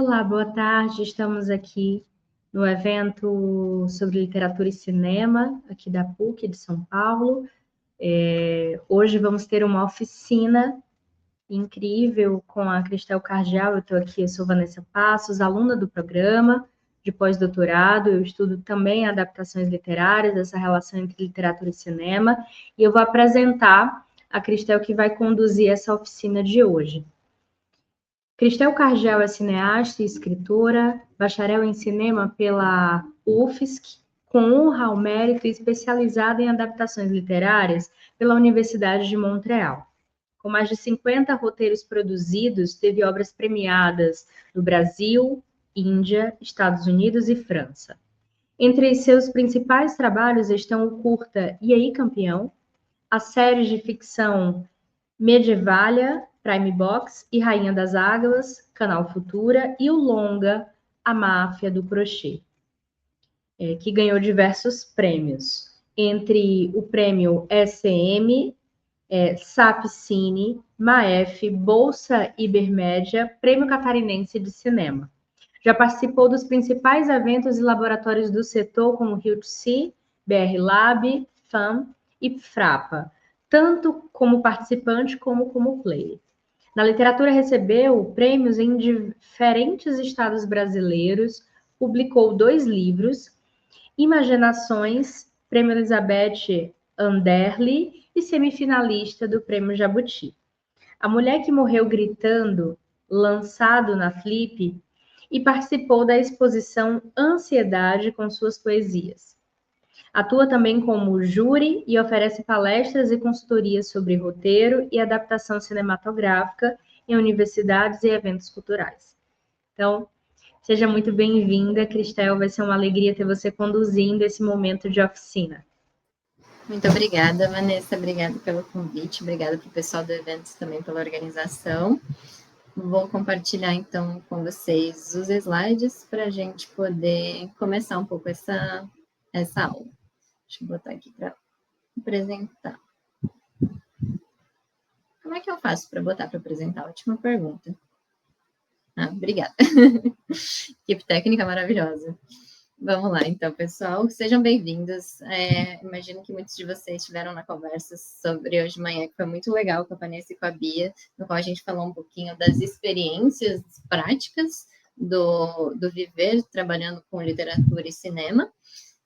Olá, boa tarde. Estamos aqui no evento sobre literatura e cinema, aqui da PUC de São Paulo. Hoje vamos ter uma oficina incrível com a Cristel Cardial. Eu sou Vanessa Passos, aluna do programa de pós-doutorado. Eu estudo também adaptações literárias, essa relação entre literatura e cinema. E eu vou apresentar a Cristel, que vai conduzir essa oficina de hoje. Cristel Cardial é cineasta e escritora, bacharel em cinema pela UFSC, com honra ao mérito e especializada em adaptações literárias pela Universidade de Montreal. Com mais de 50 roteiros produzidos, teve obras premiadas no Brasil, Índia, Estados Unidos e França. Entre seus principais trabalhos estão o curta E aí, Campeão?, a série de ficção Medievalia, Prime Box e Rainha das Águas, Canal Futura, e o longa A Máfia do Crochê, que ganhou diversos prêmios, entre o prêmio SM, Sapcine, Maef, Bolsa Ibermédia, Prêmio Catarinense de Cinema. Já participou dos principais eventos e laboratórios do setor, como Rio-TC, BR Lab, FAM e Frapa, tanto como participante como player. Na literatura recebeu prêmios em diferentes estados brasileiros, publicou 2 livros, Imaginações, Prêmio Elizabeth Anderle e semifinalista do Prêmio Jabuti. A Mulher que Morreu Gritando, lançado na Flip, e participou da exposição Ansiedade com suas poesias. Atua também como júri e oferece palestras e consultorias sobre roteiro e adaptação cinematográfica em universidades e eventos culturais. Então, seja muito bem-vinda, Cristel. Vai ser uma alegria ter você conduzindo esse momento de oficina. Muito obrigada, Vanessa. Obrigada pelo convite. Obrigada para o pessoal do evento também pela organização. Vou compartilhar, então, com vocês os slides para a gente poder começar um pouco essa aula. Deixa eu botar aqui para apresentar. Como é que eu faço para botar para apresentar? Ótima pergunta. Obrigada. Equipe técnica maravilhosa. Vamos lá, então, pessoal. Sejam bem-vindos. Imagino que muitos de vocês estiveram na conversa sobre hoje de manhã, que foi muito legal com a Vanessa e com a Bia, no qual a gente falou um pouquinho das experiências práticas do viver trabalhando com literatura e cinema,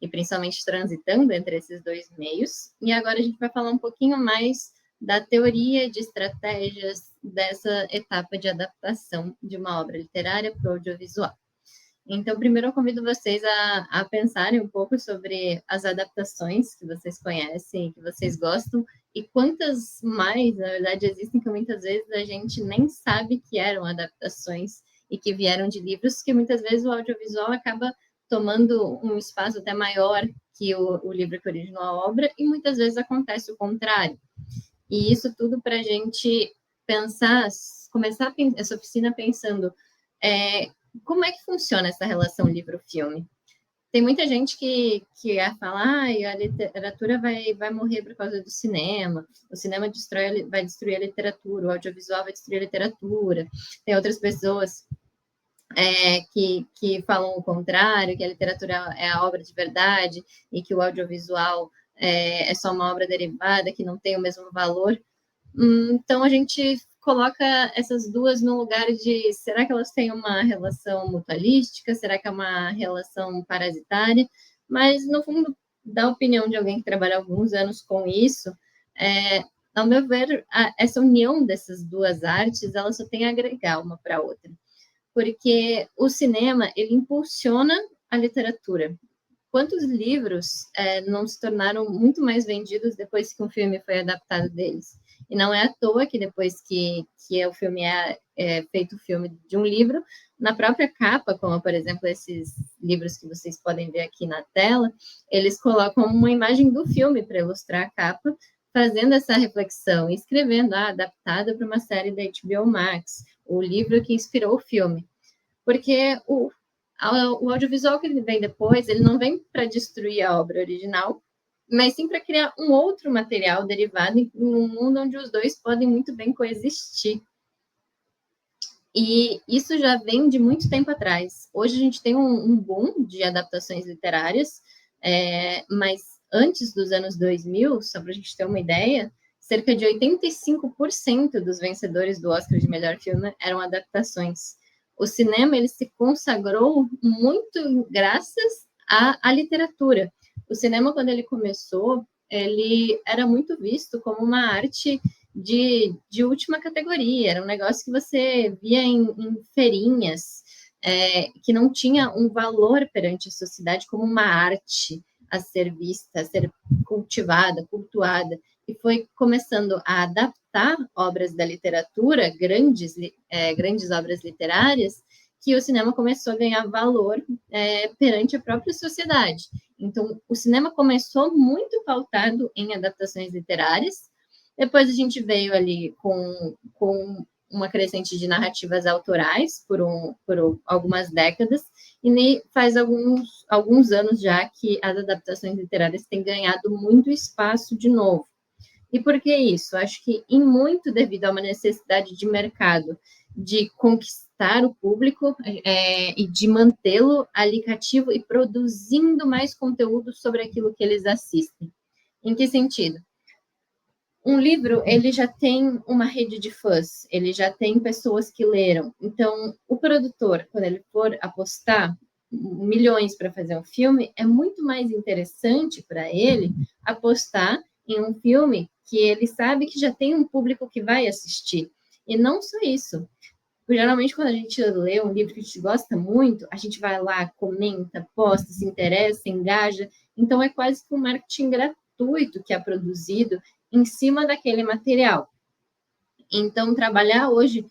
e principalmente transitando entre esses 2 meios. E agora a gente vai falar um pouquinho mais da teoria de estratégias dessa etapa de adaptação de uma obra literária para o audiovisual. Então, primeiro eu convido vocês a pensarem um pouco sobre as adaptações que vocês conhecem, que vocês gostam, e quantas mais, na verdade, existem que muitas vezes a gente nem sabe que eram adaptações e que vieram de livros, que muitas vezes o audiovisual acaba tomando um espaço até maior que o livro que originou a obra, e muitas vezes acontece o contrário. E isso tudo para a gente pensar, começar essa oficina pensando como é que funciona essa relação livro-filme. Tem muita gente que fala a literatura vai morrer por causa do cinema, o cinema vai destruir a literatura, o audiovisual vai destruir a literatura. Tem outras pessoas que falam o contrário, que a literatura é a obra de verdade e que o audiovisual é só uma obra derivada, que não tem o mesmo valor. Então, a gente coloca essas duas no lugar de, será que elas têm uma relação mutualística? Será que é uma relação parasitária? Mas, no fundo, da opinião de alguém que trabalha alguns anos com isso, ao meu ver, essa união dessas duas artes, ela só tem a agregar uma para a outra. Porque o cinema, ele impulsiona a literatura. Quantos livros não se tornaram muito mais vendidos depois que um filme foi adaptado deles? E não é à toa que depois que o filme feito o filme de um livro, na própria capa, como, por exemplo, esses livros que vocês podem ver aqui na tela, eles colocam uma imagem do filme para ilustrar a capa, fazendo essa reflexão e escrevendo, adaptada para uma série da HBO Max, o livro que inspirou o filme. Porque o audiovisual que ele vem depois, ele não vem para destruir a obra original, mas sim para criar um outro material derivado em um mundo onde os dois podem muito bem coexistir. E isso já vem de muito tempo atrás. Hoje a gente tem um boom de adaptações literárias, mas antes dos anos 2000, só para a gente ter uma ideia, cerca de 85% dos vencedores do Oscar de melhor filme eram adaptações. O cinema ele se consagrou muito graças à literatura. O cinema, quando ele começou, ele era muito visto como uma arte de última categoria, era um negócio que você via em feirinhas, que não tinha um valor perante a sociedade como uma arte a ser vista, a ser cultivada, cultuada, e foi começando a adaptar obras da literatura, grandes obras literárias, que o cinema começou a ganhar valor perante a própria sociedade. Então, o cinema começou muito pautado em adaptações literárias. Depois a gente veio ali com uma crescente de narrativas autorais por algumas décadas, e faz alguns anos já que as adaptações literárias têm ganhado muito espaço de novo. E por que isso? Acho que em muito devido a uma necessidade de mercado de conquistar o público e de mantê-lo ali cativo e produzindo mais conteúdo sobre aquilo que eles assistem. Em que sentido? Um livro, ele já tem uma rede de fãs, ele já tem pessoas que leram. Então, o produtor, quando ele for apostar milhões para fazer um filme, é muito mais interessante para ele apostar em um filme que ele sabe que já tem um público que vai assistir. E não só isso. Geralmente, quando a gente lê um livro que a gente gosta muito, a gente vai lá, comenta, posta, se interessa, engaja. Então, é quase que um marketing gratuito que é produzido em cima daquele material. Então, trabalhar hoje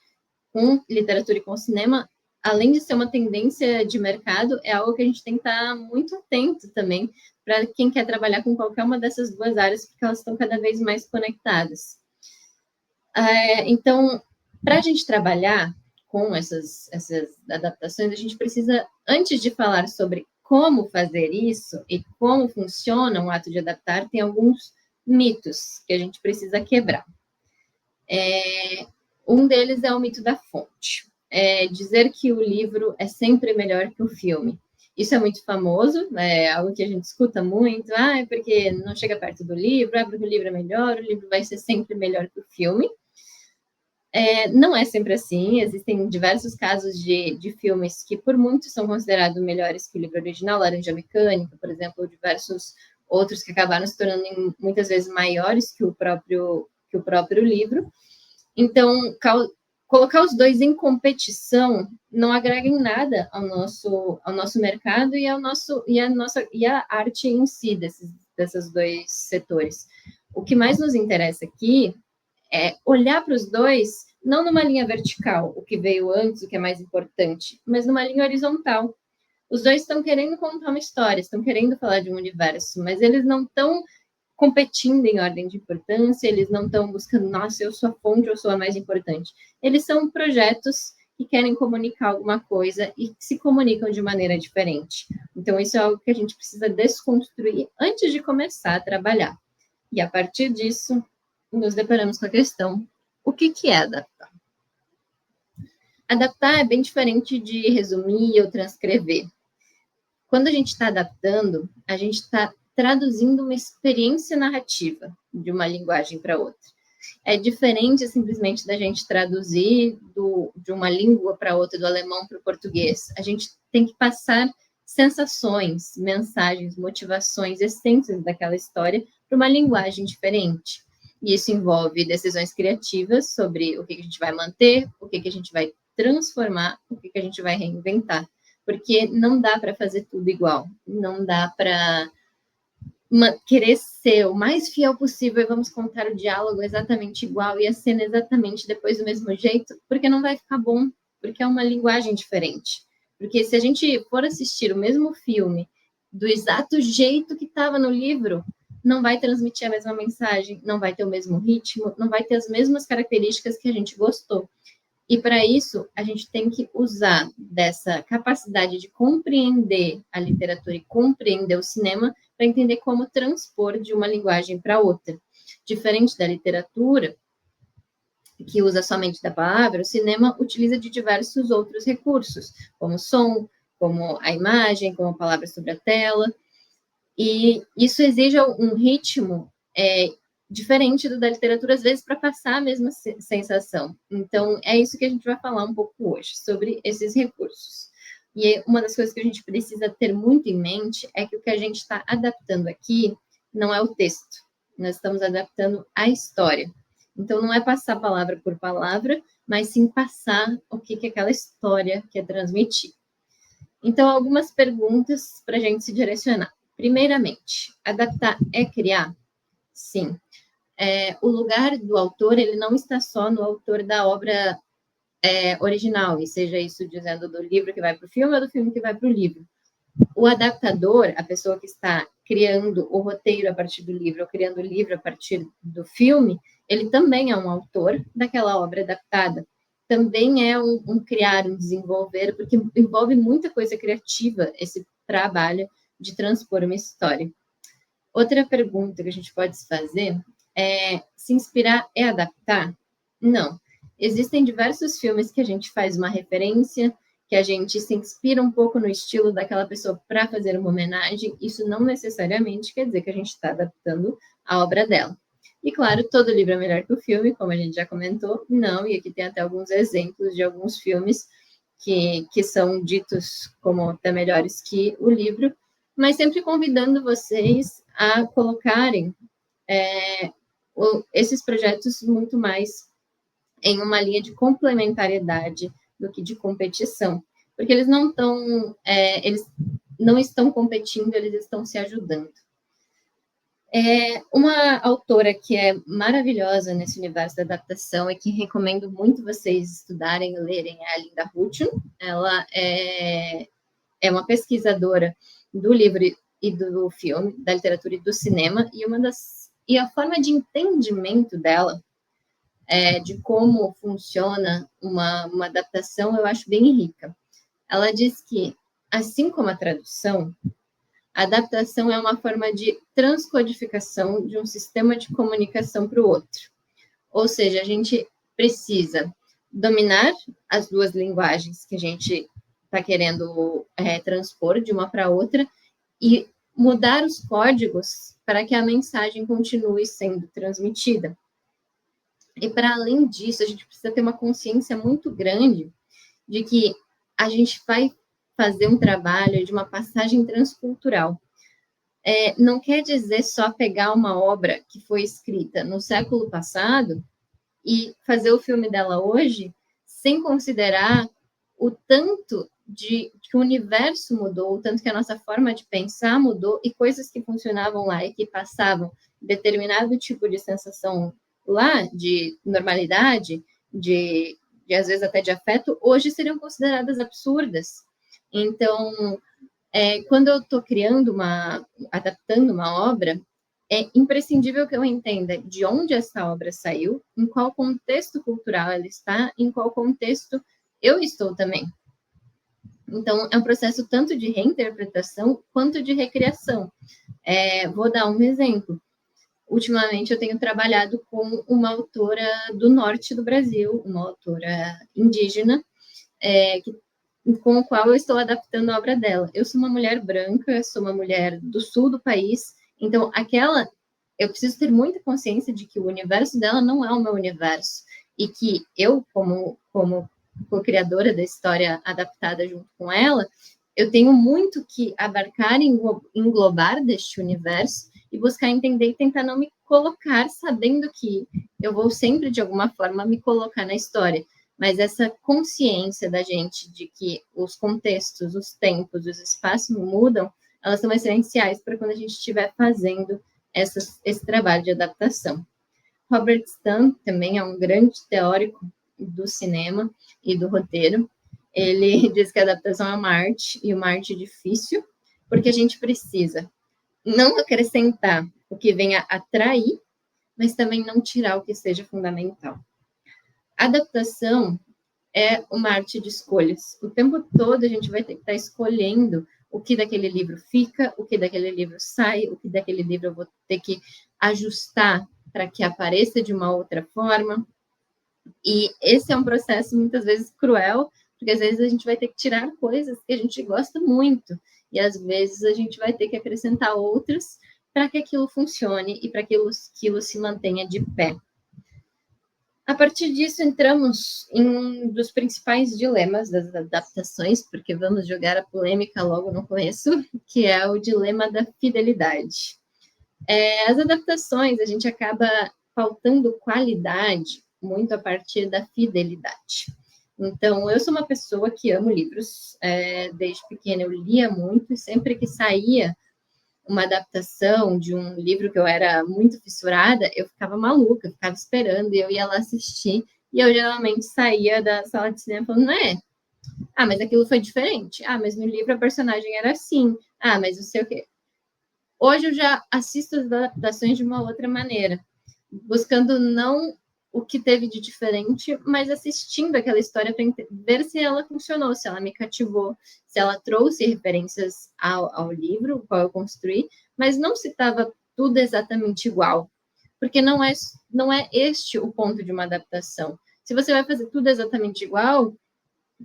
com literatura e com cinema, além de ser uma tendência de mercado, é algo que a gente tem que estar muito atento também para quem quer trabalhar com qualquer uma dessas duas áreas, porque elas estão cada vez mais conectadas. Então, para a gente trabalhar com essas adaptações, a gente precisa, antes de falar sobre como fazer isso e como funciona o ato de adaptar, tem alguns mitos que a gente precisa quebrar. Um deles é o mito da fonte. Dizer que o livro é sempre melhor que o filme. Isso é muito famoso, é algo que a gente escuta muito, é porque não chega perto do livro, porque o livro é melhor, o livro vai ser sempre melhor que o filme. Não é sempre assim, existem diversos casos de filmes que por muitos são considerados melhores que o livro original, Laranja Mecânica, por exemplo, ou diversos outros que acabaram se tornando muitas vezes maiores que o próprio livro. Então, colocar os dois em competição não agrega em nada ao nosso mercado e a arte em si desses dois setores. O que mais nos interessa aqui é olhar para os dois, não numa linha vertical, o que veio antes, o que é mais importante, mas numa linha horizontal. Os dois estão querendo contar uma história, estão querendo falar de um universo, mas eles não estão competindo em ordem de importância, eles não estão buscando, nossa, eu sou a fonte, eu sou a mais importante. Eles são projetos que querem comunicar alguma coisa e que se comunicam de maneira diferente. Então, isso é algo que a gente precisa desconstruir antes de começar a trabalhar. E, a partir disso, nos deparamos com a questão, o que é adaptar? Adaptar é bem diferente de resumir ou transcrever. Quando a gente está adaptando, a gente está traduzindo uma experiência narrativa de uma linguagem para outra. É diferente simplesmente da gente traduzir de uma língua para outra, do alemão para o português. A gente tem que passar sensações, mensagens, motivações, essências daquela história para uma linguagem diferente. E isso envolve decisões criativas sobre o que a gente vai manter, o que a gente vai transformar, o que a gente vai reinventar. Porque não dá para fazer tudo igual. Não dá para querer ser o mais fiel possível e vamos contar o diálogo exatamente igual e a cena exatamente depois do mesmo jeito, porque não vai ficar bom, porque é uma linguagem diferente. Porque se a gente for assistir o mesmo filme do exato jeito que estava no livro, não vai transmitir a mesma mensagem, não vai ter o mesmo ritmo, não vai ter as mesmas características que a gente gostou. E para isso, a gente tem que usar dessa capacidade de compreender a literatura e compreender o cinema para entender como transpor de uma linguagem para outra. Diferente da literatura, que usa somente da palavra, o cinema utiliza de diversos outros recursos, como som, como a imagem, como palavras sobre a tela, e isso exige um ritmo diferente do da literatura, às vezes, para passar a mesma sensação. Então, é isso que a gente vai falar um pouco hoje, sobre esses recursos. E uma das coisas que a gente precisa ter muito em mente é que o que a gente está adaptando aqui não é o texto, nós estamos adaptando a história. Então, não é passar palavra por palavra, mas sim passar o que aquela história quer transmitir. Então, algumas perguntas para a gente se direcionar. Primeiramente, adaptar é criar? Sim. O lugar do autor, ele não está só no autor da obra original, e seja isso dizendo do livro que vai para o filme ou do filme que vai para o livro. O adaptador, a pessoa que está criando o roteiro a partir do livro, ou criando o livro a partir do filme, ele também é um autor daquela obra adaptada. Também é um criar, um desenvolver, porque envolve muita coisa criativa esse trabalho de transpor uma história. Outra pergunta que a gente pode se fazer é: se inspirar é adaptar? Não. Existem diversos filmes que a gente faz uma referência, que a gente se inspira um pouco no estilo daquela pessoa para fazer uma homenagem. Isso não necessariamente quer dizer que a gente está adaptando a obra dela. E, claro, todo livro é melhor que o filme, como a gente já comentou. Não, e aqui tem até alguns exemplos de alguns filmes que são ditos como até melhores que o livro, mas sempre convidando vocês a colocarem esses projetos muito mais em uma linha de complementariedade do que de competição, porque eles não estão competindo, eles estão se ajudando. Uma autora que é maravilhosa nesse universo da adaptação e que recomendo muito vocês estudarem e lerem é a Linda Hutton. Ela é uma pesquisadora do livro e do filme, da literatura e do cinema, e a forma de entendimento dela de como funciona uma adaptação, eu acho bem rica. Ela diz que, assim como a tradução, a adaptação é uma forma de transcodificação de um sistema de comunicação para o outro. Ou seja, a gente precisa dominar as duas linguagens que a gente está querendo transpor de uma para outra e mudar os códigos para que a mensagem continue sendo transmitida. E, para além disso, a gente precisa ter uma consciência muito grande de que a gente vai fazer um trabalho de uma passagem transcultural. Não quer dizer só pegar uma obra que foi escrita no século passado e fazer o filme dela hoje sem considerar o tanto que o universo mudou, o tanto que a nossa forma de pensar mudou e coisas que funcionavam lá e que passavam determinado tipo de sensação lá, de normalidade, de às vezes até de afeto, hoje seriam consideradas absurdas. Então, quando eu estou adaptando uma obra, é imprescindível que eu entenda de onde essa obra saiu, em qual contexto cultural ela está, em qual contexto eu estou também. Então, é um processo tanto de reinterpretação quanto de recriação. Vou dar um exemplo. Ultimamente, eu tenho trabalhado com uma autora do norte do Brasil, uma autora indígena, com a qual eu estou adaptando a obra dela. Eu sou uma mulher branca, sou uma mulher do sul do país, então eu preciso ter muita consciência de que o universo dela não é o meu universo, e que eu, como co-criadora da história adaptada junto com ela, eu tenho muito que abarcar e englobar deste universo e buscar entender e tentar não me colocar sabendo que eu vou sempre, de alguma forma, me colocar na história. Mas essa consciência da gente de que os contextos, os tempos, os espaços mudam, elas são essenciais para quando a gente estiver fazendo esse trabalho de adaptação. Robert Stan também é um grande teórico do cinema e do roteiro. Ele diz que a adaptação é uma arte, e uma arte difícil, porque a gente precisa não acrescentar o que venha atrair, mas também não tirar o que seja fundamental. A adaptação é uma arte de escolhas. O tempo todo a gente vai ter que estar escolhendo o que daquele livro fica, o que daquele livro sai, o que daquele livro eu vou ter que ajustar para que apareça de uma outra forma. E esse é um processo muitas vezes cruel, porque às vezes a gente vai ter que tirar coisas que a gente gosta muito, e às vezes a gente vai ter que acrescentar outras para que aquilo funcione e para que aquilo se mantenha de pé. A partir disso, entramos em um dos principais dilemas das adaptações, porque vamos jogar a polêmica logo no começo, que é o dilema da fidelidade. As adaptações, a gente acaba faltando qualidade muito a partir da fidelidade. Então, eu sou uma pessoa que amo livros, desde pequena eu lia muito, e sempre que saía uma adaptação de um livro que eu era muito fissurada, eu ficava maluca, eu ficava esperando, e eu ia lá assistir, e eu geralmente saía da sala de cinema falando, mas aquilo foi diferente, mas no livro a personagem era assim, mas não sei o quê. Hoje eu já assisto as adaptações de uma outra maneira, buscando não o que teve de diferente, mas assistindo aquela história para ver se ela funcionou, se ela me cativou, se ela trouxe referências ao livro, o qual eu construí, mas não se estava tudo exatamente igual, porque não é este o ponto de uma adaptação. Se você vai fazer tudo exatamente igual,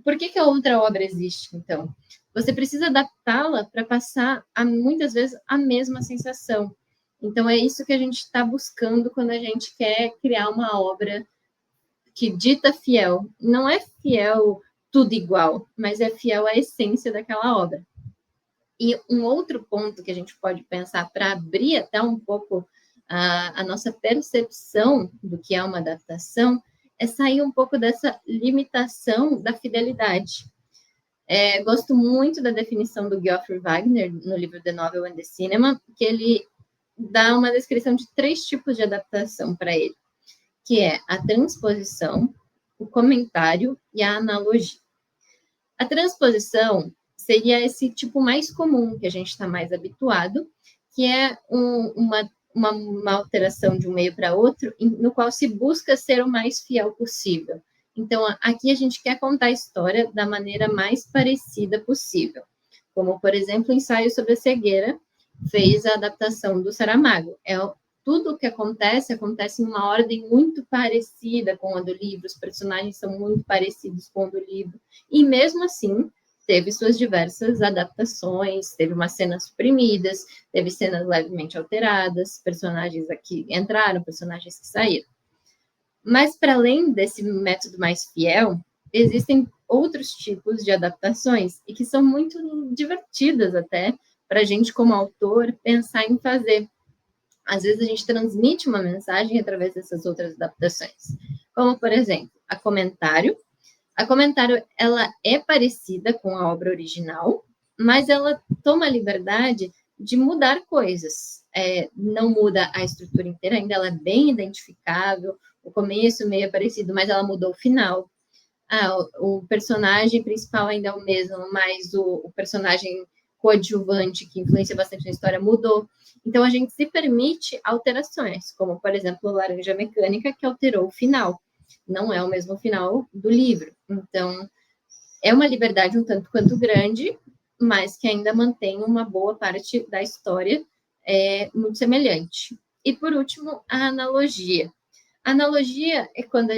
por que a outra obra existe, então? Você precisa adaptá-la para passar, muitas vezes, a mesma sensação. Então, é isso que a gente está buscando quando a gente quer criar uma obra que dita fiel. Não é fiel tudo igual, mas é fiel à essência daquela obra. E um outro ponto que a gente pode pensar para abrir até um pouco a nossa percepção do que é uma adaptação é sair um pouco dessa limitação da fidelidade. Gosto muito da definição do Geoffrey Wagner no livro The Novel and the Cinema, que ele dá uma descrição de 3 tipos de adaptação para ele, que é a transposição, o comentário e a analogia. A transposição seria esse tipo mais comum, que a gente está mais habituado, que é uma alteração de um meio para outro, no qual se busca ser o mais fiel possível. Então, aqui a gente quer contar a história da maneira mais parecida possível. Como, por exemplo, o Ensaio sobre a Cegueira fez a adaptação do Saramago. Tudo o que acontece em uma ordem muito parecida com a do livro, os personagens são muito parecidos com a do livro, e mesmo assim teve suas diversas adaptações, teve umas cenas suprimidas, teve cenas levemente alteradas, personagens aqui entraram, personagens que saíram. Mas, para além desse método mais fiel, existem outros tipos de adaptações, e que são muito divertidas até, para a gente, como autor, pensar em fazer. Às vezes, a gente transmite uma mensagem através dessas outras adaptações. Como, por exemplo, a Comentário. A Comentário, ela é parecida com a obra original, mas ela toma a liberdade de mudar coisas. Não muda a estrutura inteira, ainda ela é bem identificável, o começo, o meio é parecido, mas ela mudou o final. O personagem principal ainda é o mesmo, mas o personagem coadjuvante, que influencia bastante na história, mudou. Então, a gente se permite alterações, como, por exemplo, Laranja Mecânica, que alterou o final. Não é o mesmo final do livro. Então, é uma liberdade um tanto quanto grande, mas que ainda mantém uma boa parte da história muito semelhante. E, por último, a analogia. A analogia é quando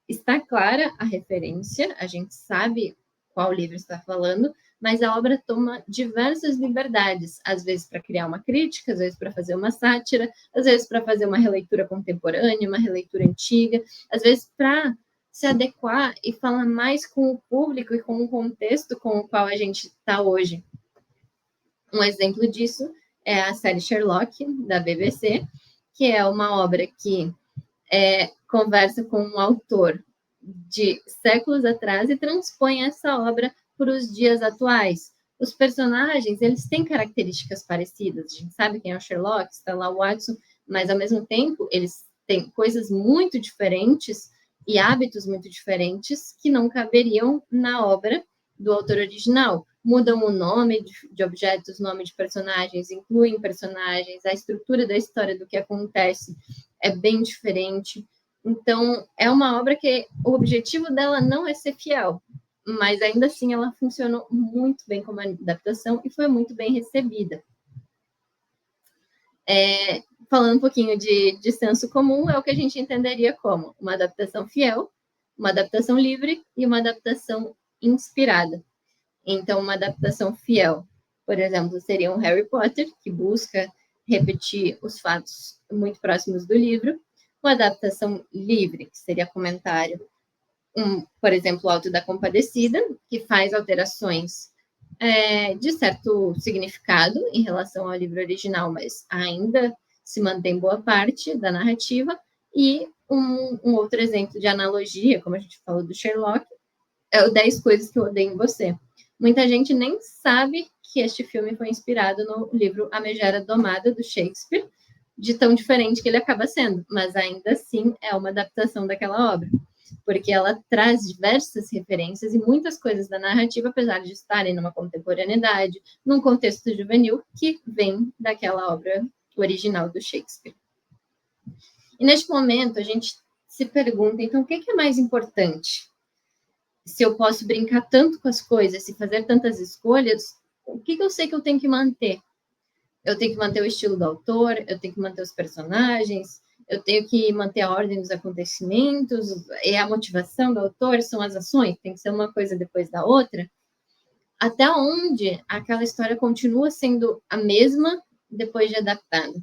está clara a referência, a gente sabe qual livro está falando, mas a obra toma diversas liberdades, às vezes para criar uma crítica, às vezes para fazer uma sátira, às vezes para fazer uma releitura contemporânea, uma releitura antiga, às vezes para se adequar e falar mais com o público e com o contexto com o qual a gente está hoje. Um exemplo disso é a série Sherlock, da BBC, que é uma obra que conversa com um autor de séculos atrás e transpõe essa obra para os dias atuais. Os personagens, eles têm características parecidas. A gente sabe quem é o Sherlock, está lá o Watson, mas, ao mesmo tempo, eles têm coisas muito diferentes e hábitos muito diferentes que não caberiam na obra do autor original. Mudam o nome de objetos, nome de personagens, incluem personagens, a estrutura da história do que acontece é bem diferente. Então, é uma obra que o objetivo dela não é ser fiel, mas ainda assim ela funcionou muito bem como adaptação e foi muito bem recebida. Falando um pouquinho de senso comum, é o que a gente entenderia como uma adaptação fiel, uma adaptação livre e uma adaptação inspirada. Então, uma adaptação fiel, por exemplo, seria um Harry Potter, que busca repetir os fatos muito próximos do livro. Uma adaptação livre, que seria comentário, por exemplo, o Alto da Compadecida, que faz alterações de certo significado em relação ao livro original, mas ainda se mantém boa parte da narrativa. E um outro exemplo de analogia, como a gente falou do Sherlock, é o 10 Coisas que Eu Odeio em Você. Muita gente nem sabe que este filme foi inspirado no livro A Megera Domada, do Shakespeare, de tão diferente que ele acaba sendo, mas ainda assim é uma adaptação daquela obra, porque ela traz diversas referências e muitas coisas da narrativa, apesar de estarem numa contemporaneidade, num contexto juvenil, que vem daquela obra original do Shakespeare. E neste momento a gente se pergunta, então, o que é mais importante? Se eu posso brincar tanto com as coisas, se fazer tantas escolhas, o que eu sei que eu tenho que manter? Eu tenho que manter o estilo do autor, eu tenho que manter os personagens, eu tenho que manter a ordem dos acontecimentos, é a motivação do autor, são as ações, tem que ser uma coisa depois da outra. Até onde aquela história continua sendo a mesma depois de adaptada?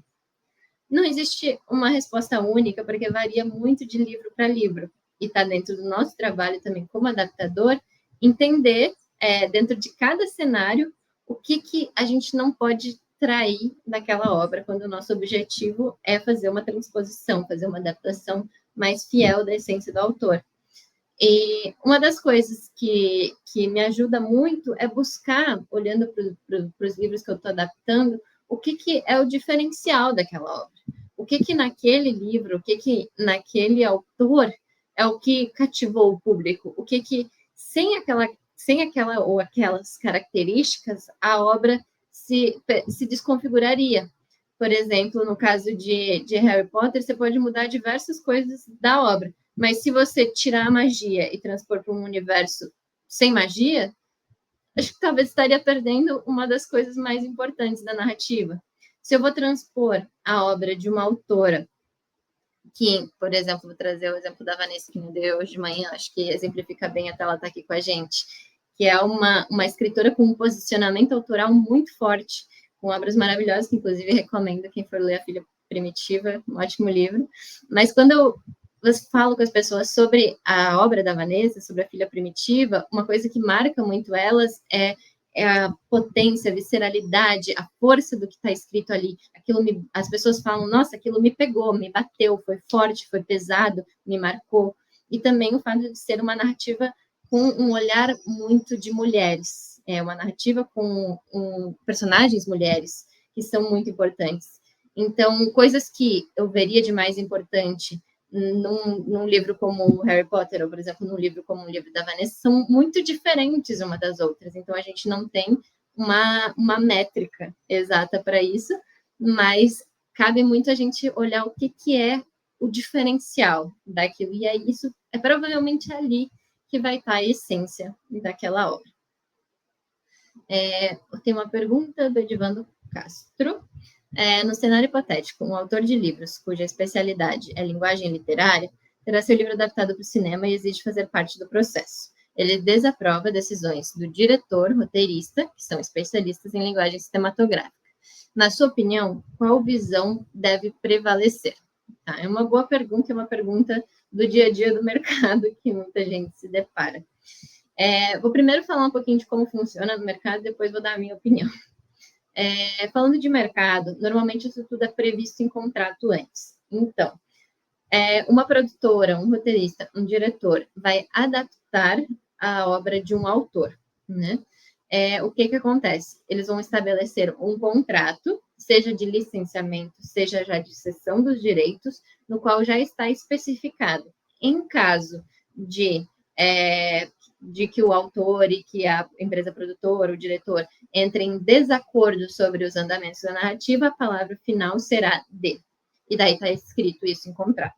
Não existe uma resposta única, porque varia muito de livro para livro. E está dentro do nosso trabalho também como adaptador, entender, dentro de cada cenário, o que a gente não pode trair daquela obra, quando o nosso objetivo é fazer uma transposição, fazer uma adaptação mais fiel da essência do autor. E uma das coisas que me ajuda muito é buscar, olhando para os livros que eu estou adaptando, o que é o diferencial daquela obra. O que naquele livro, o que naquele autor é o que cativou o público, o que sem aquela ou aquelas características, a obra se desconfiguraria. Por exemplo, no caso de Harry Potter, você pode mudar diversas coisas da obra, mas se você tirar a magia e transpor para um universo sem magia, acho que talvez estaria perdendo uma das coisas mais importantes da narrativa. Se eu vou transpor a obra de uma autora, que, por exemplo, vou trazer o exemplo da Vanessa, que me deu hoje de manhã, acho que exemplifica bem até ela estar aqui com a gente, que é uma escritora com um posicionamento autoral muito forte, com obras maravilhosas, que inclusive recomendo quem for ler A Filha Primitiva, um ótimo livro. Mas quando eu falo com as pessoas sobre a obra da Vanessa, sobre A Filha Primitiva, uma coisa que marca muito elas é a potência, a visceralidade, a força do que está escrito ali. As pessoas falam, nossa, aquilo me pegou, me bateu, foi forte, foi pesado, me marcou. E também o fato de ser uma narrativa com um olhar muito de mulheres, uma narrativa com personagens mulheres, que são muito importantes. Então, coisas que eu veria de mais importante num livro como Harry Potter, ou, por exemplo, num livro como o livro da Vanessa, são muito diferentes uma das outras. Então, a gente não tem uma métrica exata para isso, mas cabe muito a gente olhar o que é o diferencial daquilo. E aí, isso é provavelmente ali que vai estar a essência daquela obra. Tem uma pergunta do Edivando Castro. No cenário hipotético, um autor de livros cuja especialidade é linguagem literária terá seu livro adaptado para o cinema e exige fazer parte do processo. Ele desaprova decisões do diretor, roteirista, que são especialistas em linguagem cinematográfica. Na sua opinião, qual visão deve prevalecer? É uma boa pergunta, é uma pergunta do dia a dia do mercado que muita gente se depara. Vou primeiro falar um pouquinho de como funciona no mercado, depois vou dar a minha opinião. Falando de mercado, normalmente isso tudo é previsto em contrato antes. Então, uma produtora, um roteirista, um diretor vai adaptar a obra de um autor, né? O que acontece? Eles vão estabelecer um contrato, seja de licenciamento, seja já de cessão dos direitos, no qual já está especificado. Em caso de que o autor e que a empresa produtora, o diretor, entrem em desacordo sobre os andamentos da narrativa, a palavra final será de. E daí está escrito isso em contrato.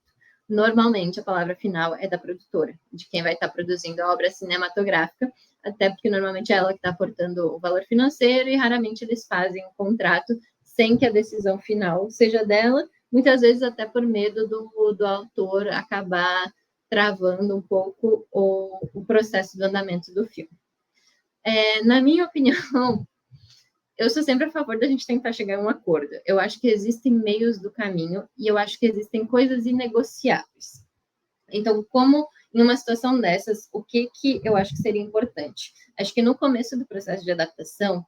Normalmente, a palavra final é da produtora, de quem vai estar produzindo a obra cinematográfica, até porque normalmente é ela que está aportando o valor financeiro e raramente eles fazem um contrato sem que a decisão final seja dela, muitas vezes até por medo do autor acabar travando um pouco o processo do andamento do filme. Na minha opinião, eu sou sempre a favor da gente tentar chegar a um acordo. Eu acho que existem meios do caminho e eu acho que existem coisas inegociáveis. Então, como em uma situação dessas, o que eu acho que seria importante? Acho que no começo do processo de adaptação,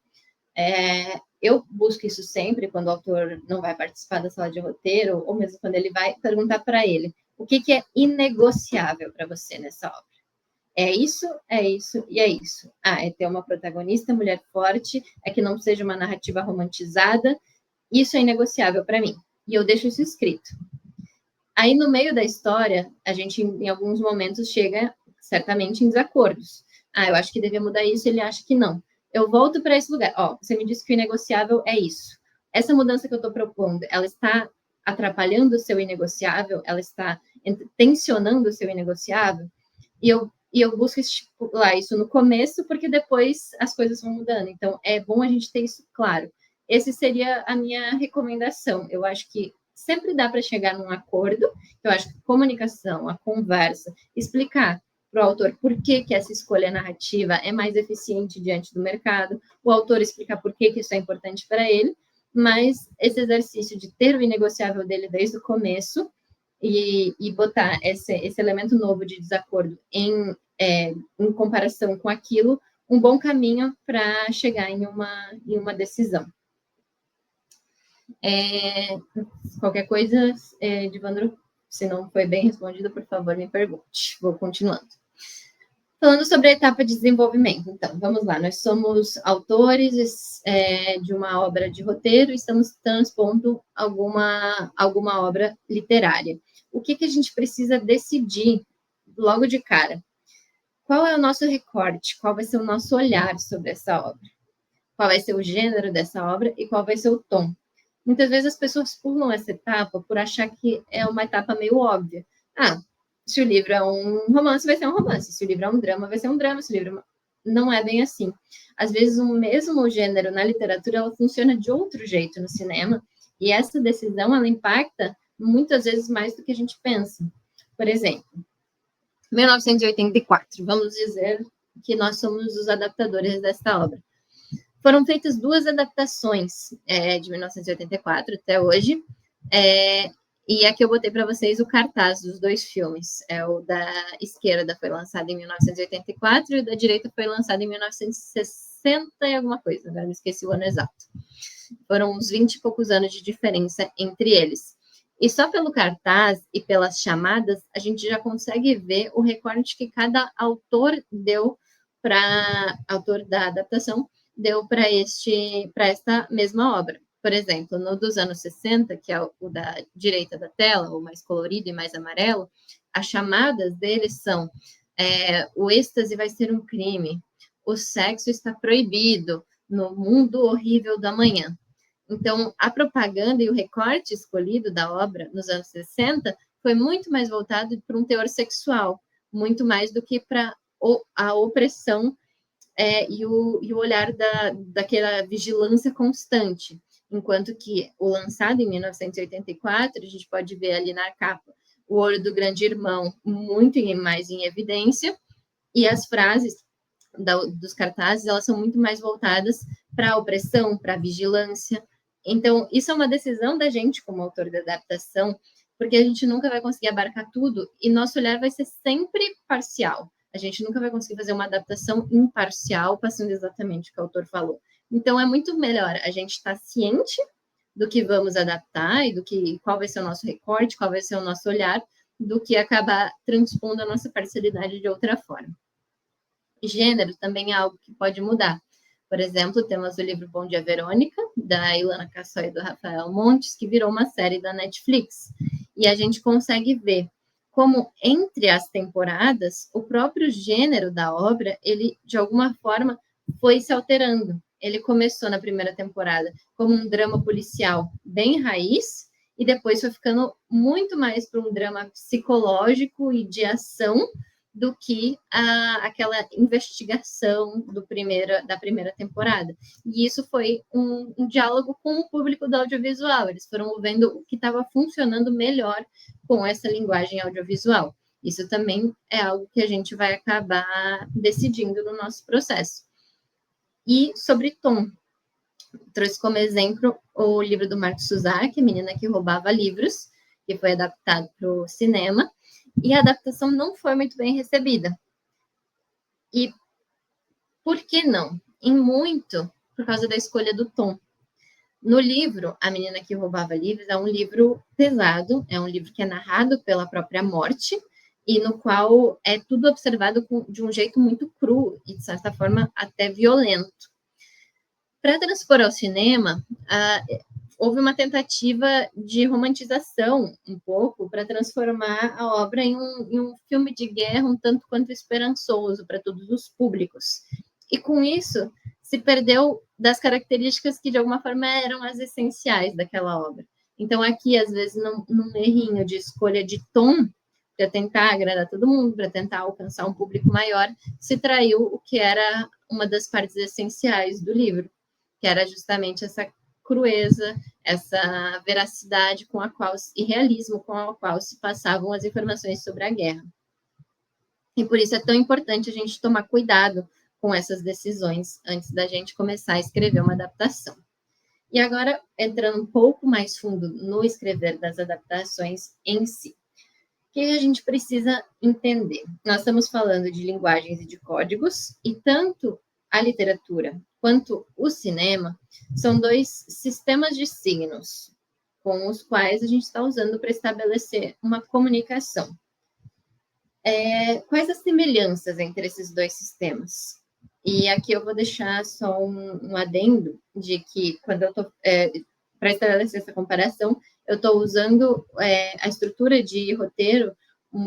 eu busco isso sempre quando o autor não vai participar da sala de roteiro, ou mesmo quando ele vai perguntar para ele o que é inegociável para você nessa obra. É isso e é isso. É ter uma protagonista, mulher forte, é que não seja uma narrativa romantizada. Isso é inegociável para mim. E eu deixo isso escrito. Aí, no meio da história, a gente, em alguns momentos, chega, certamente, em desacordos. Eu acho que devia mudar isso, ele acha que não. Eu volto para esse lugar. Você me disse que o inegociável é isso. Essa mudança que eu estou propondo, ela está atrapalhando o seu inegociável? Ela está tensionando o seu inegociável? E eu busco estipular isso no começo, porque depois as coisas vão mudando. Então, é bom a gente ter isso claro. Essa seria a minha recomendação. Eu acho que sempre dá para chegar num acordo. Eu acho que a comunicação, a conversa, explicar para o autor por que essa escolha narrativa é mais eficiente diante do mercado, o autor explicar por que isso é importante para ele, mas esse exercício de ter o inegociável dele desde o começo e botar esse elemento novo de desacordo em comparação com aquilo, um bom caminho para chegar em uma decisão. Qualquer coisa, Divandro, se não foi bem respondido, por favor, me pergunte. Vou continuando. Falando sobre a etapa de desenvolvimento, então, vamos lá. Nós somos autores de uma obra de roteiro e estamos transpondo alguma obra literária. O que a gente precisa decidir logo de cara? Qual é o nosso recorte? Qual vai ser o nosso olhar sobre essa obra? Qual vai ser o gênero dessa obra e qual vai ser o tom? Muitas vezes as pessoas pulam essa etapa por achar que é uma etapa meio óbvia. Se o livro é um romance, vai ser um romance. Se o livro é um drama, vai ser um drama. Se o livro não é bem assim. Às vezes, o mesmo gênero na literatura, ela funciona de outro jeito no cinema, e essa decisão, ela impacta muitas vezes mais do que a gente pensa. Por exemplo, 1984, vamos dizer que nós somos os adaptadores desta obra. Foram feitas 2 adaptações de 1984 até hoje, e aqui eu botei para vocês o cartaz dos 2 filmes. O da esquerda foi lançado em 1984 e o da direita foi lançado em 1960 e alguma coisa, agora me esqueci o ano exato. Foram uns 20 e poucos anos de diferença entre eles. E só pelo cartaz e pelas chamadas, a gente já consegue ver o recorte que cada autor deu autor da adaptação, deu para esta mesma obra. Por exemplo, no dos anos 60, que é o da direita da tela, o mais colorido e mais amarelo, as chamadas deles são o êxtase vai ser um crime, o sexo está proibido, no mundo horrível da manhã. Então, a propaganda e o recorte escolhido da obra nos anos 60 foi muito mais voltado para um teor sexual, muito mais do que para a opressão e o olhar daquela vigilância constante. Enquanto que o lançado em 1984, a gente pode ver ali na capa o olho do grande irmão muito mais em evidência, e as frases dos cartazes, elas são muito mais voltadas para a opressão, para a vigilância. Então, isso é uma decisão da gente como autor da adaptação, porque a gente nunca vai conseguir abarcar tudo e nosso olhar vai ser sempre parcial. A gente nunca vai conseguir fazer uma adaptação imparcial, passando exatamente o que o autor falou. Então, é muito melhor a gente estar ciente do que vamos adaptar e qual vai ser o nosso recorte, qual vai ser o nosso olhar, do que acabar transpondo a nossa parcialidade de outra forma. Gênero também é algo que pode mudar. Por exemplo, temos o livro Bom Dia, Verônica, da Ilana Cassoi e do Rafael Montes, que virou uma série da Netflix. E a gente consegue ver como, entre as temporadas, o próprio gênero da obra, ele, de alguma forma, foi se alterando. Ele começou na primeira temporada como um drama policial bem raiz, e depois foi ficando muito mais para um drama psicológico e de ação, do que aquela investigação da primeira temporada. E isso foi um diálogo com o público do audiovisual. Eles foram vendo o que estava funcionando melhor com essa linguagem audiovisual. Isso também é algo que a gente vai acabar decidindo no nosso processo. E sobre tom, trouxe como exemplo o livro do Marcos Suzak, A Menina que Roubava Livros, que foi adaptado para o cinema, e a adaptação não foi muito bem recebida. E por que não? Em muito por causa da escolha do tom. No livro, A Menina que Roubava Livros é um livro pesado, é um livro que é narrado pela própria morte, e no qual é tudo observado de um jeito muito cru e, de certa forma, até violento. Para transpor ao cinema, houve uma tentativa de romantização, um pouco, para transformar a obra em um filme de guerra um tanto quanto esperançoso para todos os públicos. E com isso, se perdeu das características que, de alguma forma, eram as essenciais daquela obra. Então, aqui, às vezes, num errinho de escolha de tom, para tentar agradar todo mundo, para tentar alcançar um público maior, se traiu o que era uma das partes essenciais do livro, que era justamente essa crueza, essa veracidade com a qual, e realismo com a qual se passavam as informações sobre a guerra. E por isso é tão importante a gente tomar cuidado com essas decisões antes da gente começar a escrever uma adaptação. E agora, entrando um pouco mais fundo no escrever das adaptações em si. O que a gente precisa entender? Nós estamos falando de linguagens e de códigos, e tanto a literatura quanto o cinema são dois sistemas de signos com os quais a gente está usando para estabelecer uma comunicação. Quais as semelhanças entre esses dois sistemas? E aqui eu vou deixar só um adendo de que, quando eu estou, para estabelecer essa comparação, eu estou usando a estrutura de roteiro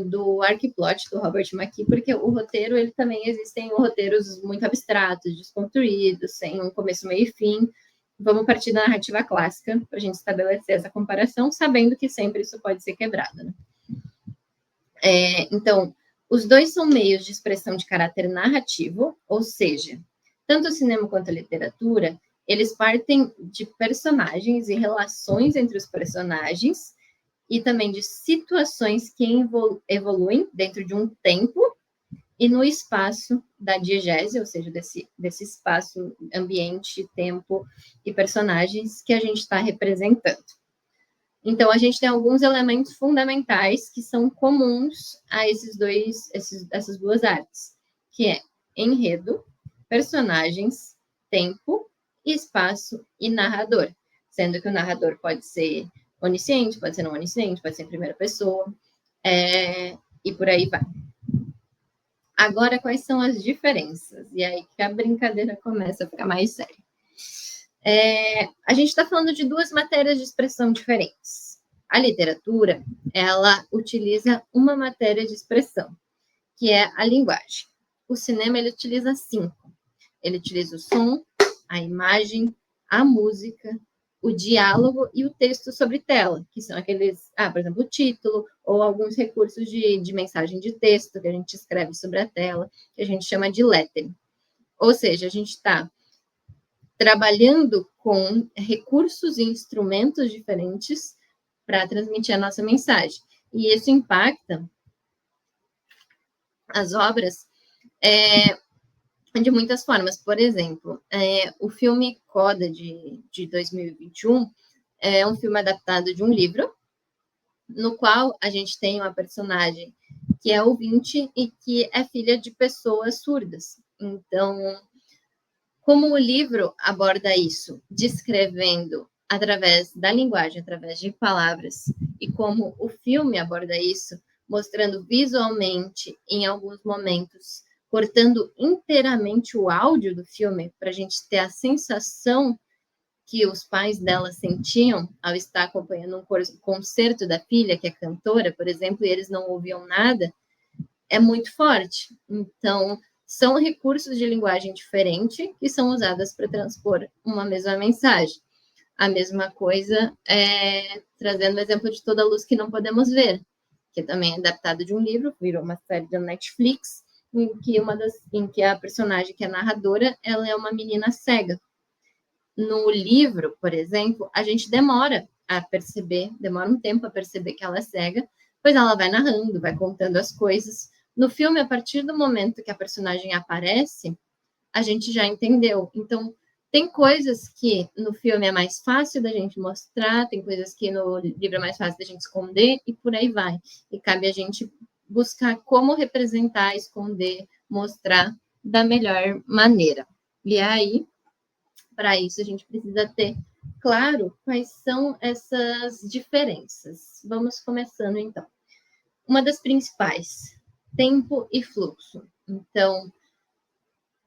do Arquiplot, do Robert McKee, porque o roteiro, ele também existem roteiros muito abstratos, desconstruídos, sem um começo, meio e fim. Vamos partir da narrativa clássica para a gente estabelecer essa comparação, sabendo que sempre isso pode ser quebrado, né? Então, os dois são meios de expressão de caráter narrativo, ou seja, tanto o cinema quanto a literatura, eles partem de personagens e relações entre os personagens, e também de situações que evoluem dentro de um tempo e no espaço da diegese, ou seja, desse espaço, ambiente, tempo e personagens que a gente está representando. Então, a gente tem alguns elementos fundamentais que são comuns a essas duas artes, que é enredo, personagens, tempo, espaço e narrador, sendo que o narrador pode ser onisciente, pode ser não onisciente, pode ser em primeira pessoa, e por aí vai. Agora, quais são as diferenças? E aí que a brincadeira começa a ficar mais séria. A gente está falando de duas matérias de expressão diferentes. A literatura, ela utiliza uma matéria de expressão, que é a linguagem. O cinema, ele utiliza 5. Ele utiliza o som, a imagem, a música, o diálogo e o texto sobre tela, que são aqueles, por exemplo, o título, ou alguns recursos de mensagem de texto que a gente escreve sobre a tela, que a gente chama de lettering. Ou seja, a gente está trabalhando com recursos e instrumentos diferentes para transmitir a nossa mensagem. E isso impacta as obras de muitas formas. Por exemplo, o filme Coda, de 2021, é um filme adaptado de um livro, no qual a gente tem uma personagem que é ouvinte e que é filha de pessoas surdas. Então, como o livro aborda isso, descrevendo através da linguagem, através de palavras, e como o filme aborda isso, mostrando visualmente, em alguns momentos, cortando inteiramente o áudio do filme, para a gente ter a sensação que os pais dela sentiam ao estar acompanhando um concerto da filha, que é cantora, por exemplo, e eles não ouviam nada, é muito forte. Então, são recursos de linguagem diferente que são usadas para transpor uma mesma mensagem. A mesma coisa trazendo o exemplo de Toda Luz que Não Podemos Ver, que também é adaptado de um livro, virou uma série da Netflix, em que a personagem, que é a narradora, ela é uma menina cega. No livro, por exemplo, a gente demora um tempo a perceber que ela é cega, Pois ela vai narrando, vai contando as coisas. No filme, a partir do momento que a personagem aparece, a gente já entendeu. Então, tem coisas que no filme é mais fácil da gente mostrar, tem coisas que no livro é mais fácil da gente esconder, e por aí vai. E cabe a gente buscar como representar, esconder, mostrar da melhor maneira. E aí, para isso, a gente precisa ter claro quais são essas diferenças. Vamos começando, então. Uma das principais, tempo e fluxo. Então,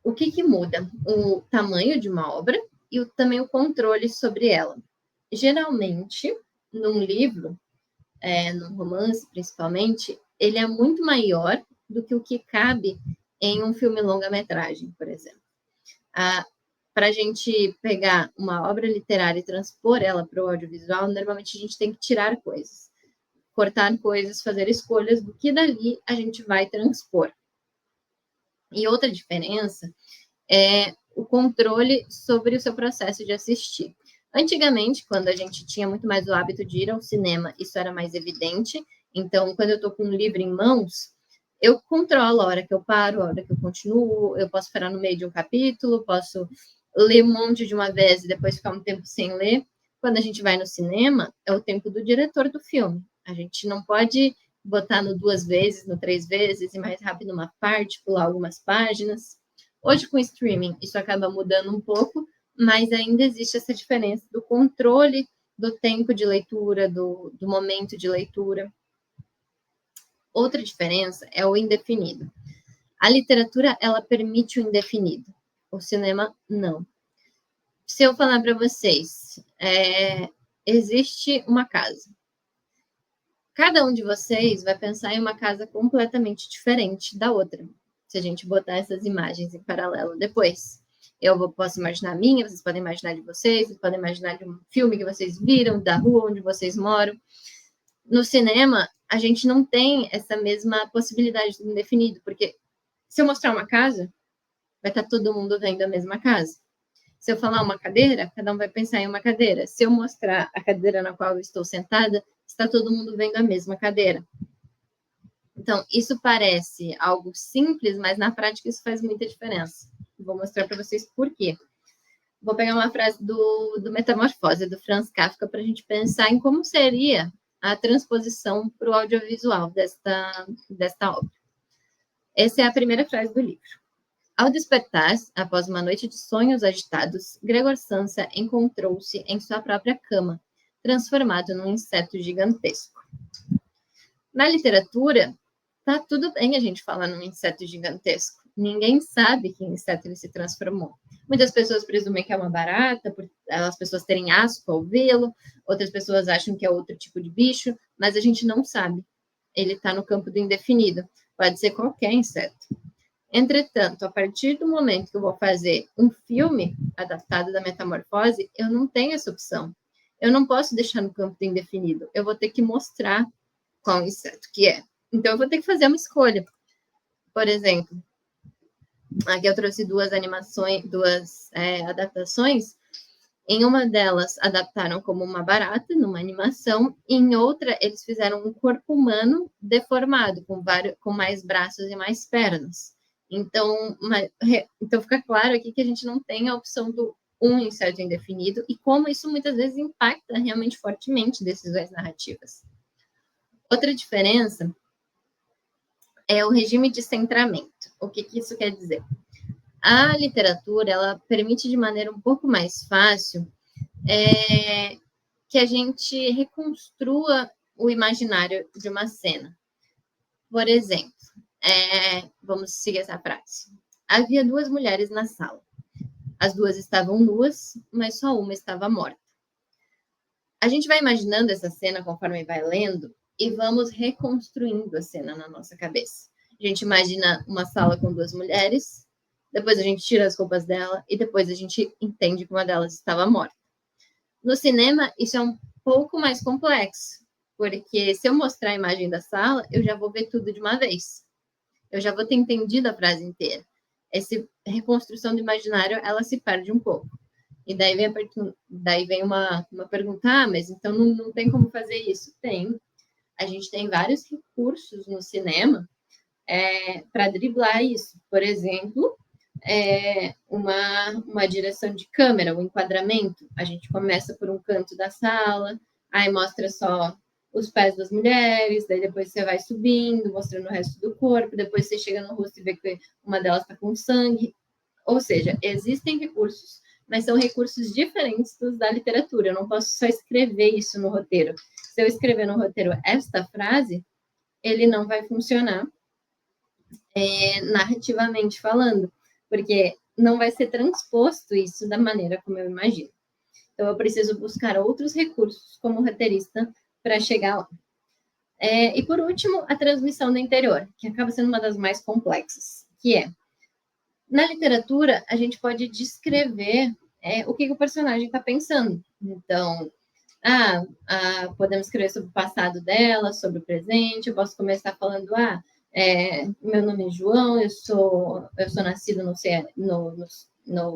o que muda? O tamanho de uma obra e também o controle sobre ela. Geralmente, num livro, num romance principalmente, ele é muito maior do que o que cabe em um filme longa-metragem, por exemplo. Para a gente pegar uma obra literária e transpor ela para o audiovisual, normalmente a gente tem que tirar coisas, cortar coisas, fazer escolhas do que dali a gente vai transpor. E outra diferença é o controle sobre o seu processo de assistir. Antigamente, quando a gente tinha muito mais o hábito de ir ao cinema, isso era mais evidente. Então, quando eu estou com um livro em mãos, eu controlo a hora que eu paro, a hora que eu continuo, eu posso parar no meio de um capítulo, posso ler um monte de uma vez e depois ficar um tempo sem ler. Quando a gente vai no cinema, é o tempo do diretor do filme. A gente não pode botar no 2 vezes, no 3 vezes, e mais rápido uma parte, pular algumas páginas. Hoje, com o streaming, isso acaba mudando um pouco, mas ainda existe essa diferença do controle do tempo de leitura, do momento de leitura. Outra diferença é o indefinido. A literatura, ela permite o indefinido. O cinema, não. Se eu falar para vocês, existe uma casa. Cada um de vocês vai pensar em uma casa completamente diferente da outra, se a gente botar essas imagens em paralelo depois. Posso imaginar a minha, vocês podem imaginar de vocês podem imaginar de um filme que vocês viram, da rua onde vocês moram. No cinema, a gente não tem essa mesma possibilidade de indefinido, porque se eu mostrar uma casa, vai estar todo mundo vendo a mesma casa. Se eu falar uma cadeira, cada um vai pensar em uma cadeira. Se eu mostrar a cadeira na qual eu estou sentada, está todo mundo vendo a mesma cadeira. Então, isso parece algo simples, mas na prática isso faz muita diferença. Vou mostrar para vocês por quê. Vou pegar uma frase do Metamorfose, do Franz Kafka, para a gente pensar em como seria a transposição para o audiovisual desta obra. Essa é a primeira frase do livro. Ao despertar, após uma noite de sonhos agitados, Gregor Samsa encontrou-se em sua própria cama, transformado num inseto gigantesco. Na literatura, tá tudo bem a gente falar num inseto gigantesco. Ninguém sabe que inseto ele se transformou. Muitas pessoas presumem que é uma barata, por as pessoas terem asco ao vê-lo, outras pessoas acham que é outro tipo de bicho, mas a gente não sabe. Ele está no campo do indefinido. Pode ser qualquer inseto. Entretanto, a partir do momento que eu vou fazer um filme adaptado da Metamorfose, eu não tenho essa opção. Eu não posso deixar no campo do indefinido. Eu vou ter que mostrar qual inseto que é. Então, eu vou ter que fazer uma escolha. Por exemplo, aqui eu trouxe duas adaptações. Em uma delas, adaptaram como uma barata, numa animação. Em outra, eles fizeram um corpo humano deformado, com mais braços e mais pernas. Então, fica claro aqui que a gente não tem a opção do um inseto indefinido e como isso muitas vezes impacta realmente fortemente decisões narrativas. Outra diferença é o regime de centramento. O que isso quer dizer? A literatura, ela permite de maneira um pouco mais fácil que a gente reconstrua o imaginário de uma cena. Por exemplo, vamos seguir essa frase. Havia 2 mulheres na sala. As 2 estavam nuas, mas só uma estava morta. A gente vai imaginando essa cena conforme vai lendo e vamos reconstruindo a cena na nossa cabeça. A gente imagina uma sala com 2 mulheres, depois a gente tira as roupas dela e depois a gente entende que uma delas estava morta. No cinema, isso é um pouco mais complexo, porque se eu mostrar a imagem da sala, eu já vou ver tudo de uma vez. Eu já vou ter entendido a frase inteira. Essa reconstrução do imaginário, ela se perde um pouco. E daí vem uma pergunta, mas então não tem como fazer isso? Tem. a gente tem vários recursos no cinema para driblar isso. Por exemplo, uma direção de câmera, um enquadramento. A gente começa por um canto da sala, aí mostra só os pés das mulheres, daí depois você vai subindo, mostrando o resto do corpo, depois você chega no rosto e vê que uma delas está com sangue. Ou seja, existem recursos, mas são recursos diferentes dos da literatura. Eu não posso só escrever isso no roteiro. Se eu escrever no roteiro esta frase, ele não vai funcionar narrativamente falando, porque não vai ser transposto isso da maneira como eu imagino. Então, eu preciso buscar outros recursos como roteirista para chegar lá. E, por último, a transmissão do interior, que acaba sendo uma das mais complexas, que é, na literatura, a gente pode descrever o que o personagem está pensando. Então, podemos escrever sobre o passado dela, sobre o presente, eu posso começar falando, meu nome é João, eu sou nascido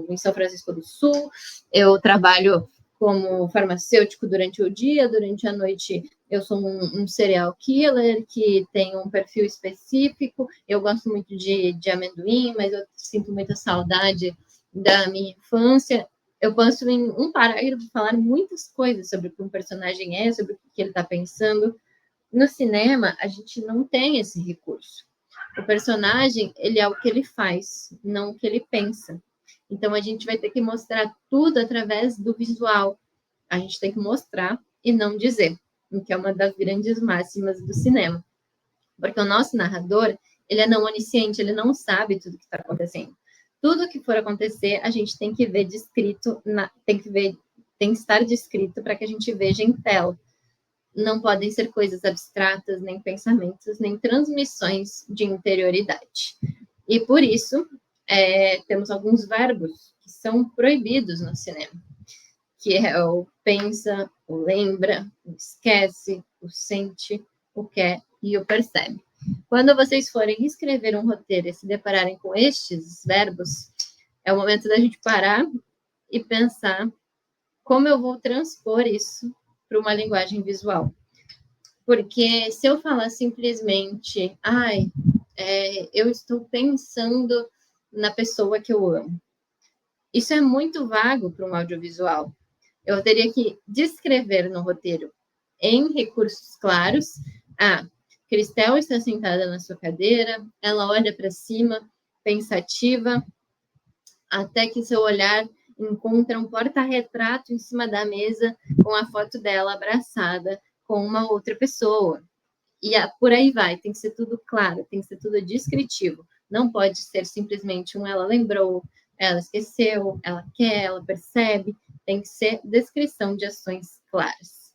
em São Francisco do Sul, eu trabalho como farmacêutico durante o dia, durante a noite eu sou um serial killer que tem um perfil específico, eu gosto muito de amendoim, mas eu sinto muita saudade da minha infância. Eu posso, em um parágrafo, falar muitas coisas sobre o que um personagem é, sobre o que ele está pensando. No cinema, a gente não tem esse recurso. O personagem, ele é o que ele faz, não o que ele pensa. Então, a gente vai ter que mostrar tudo através do visual. A gente tem que mostrar e não dizer, o que é uma das grandes máximas do cinema. Porque o nosso narrador, ele é não onisciente, ele não sabe tudo que está acontecendo. Tudo que for acontecer, a gente tem que ver descrito, tem que estar descrito para que a gente veja em tela. Não podem ser coisas abstratas, nem pensamentos, nem transmissões de interioridade. E por isso, temos alguns verbos que são proibidos no cinema, que é o pensa, o lembra, o esquece, o sente, o quer e o percebe. Quando vocês forem escrever um roteiro e se depararem com estes verbos, é o momento da gente parar e pensar como eu vou transpor isso para uma linguagem visual. Porque se eu falar simplesmente, eu estou pensando na pessoa que eu amo, isso é muito vago para um audiovisual. Eu teria que descrever no roteiro, em recursos claros, Cristel está sentada na sua cadeira, ela olha para cima, pensativa, até que seu olhar encontra um porta-retrato em cima da mesa com a foto dela abraçada com uma outra pessoa. E por aí vai, tem que ser tudo claro, tem que ser tudo descritivo. Não pode ser simplesmente ela lembrou, ela esqueceu, ela quer, ela percebe. Tem que ser descrição de ações claras.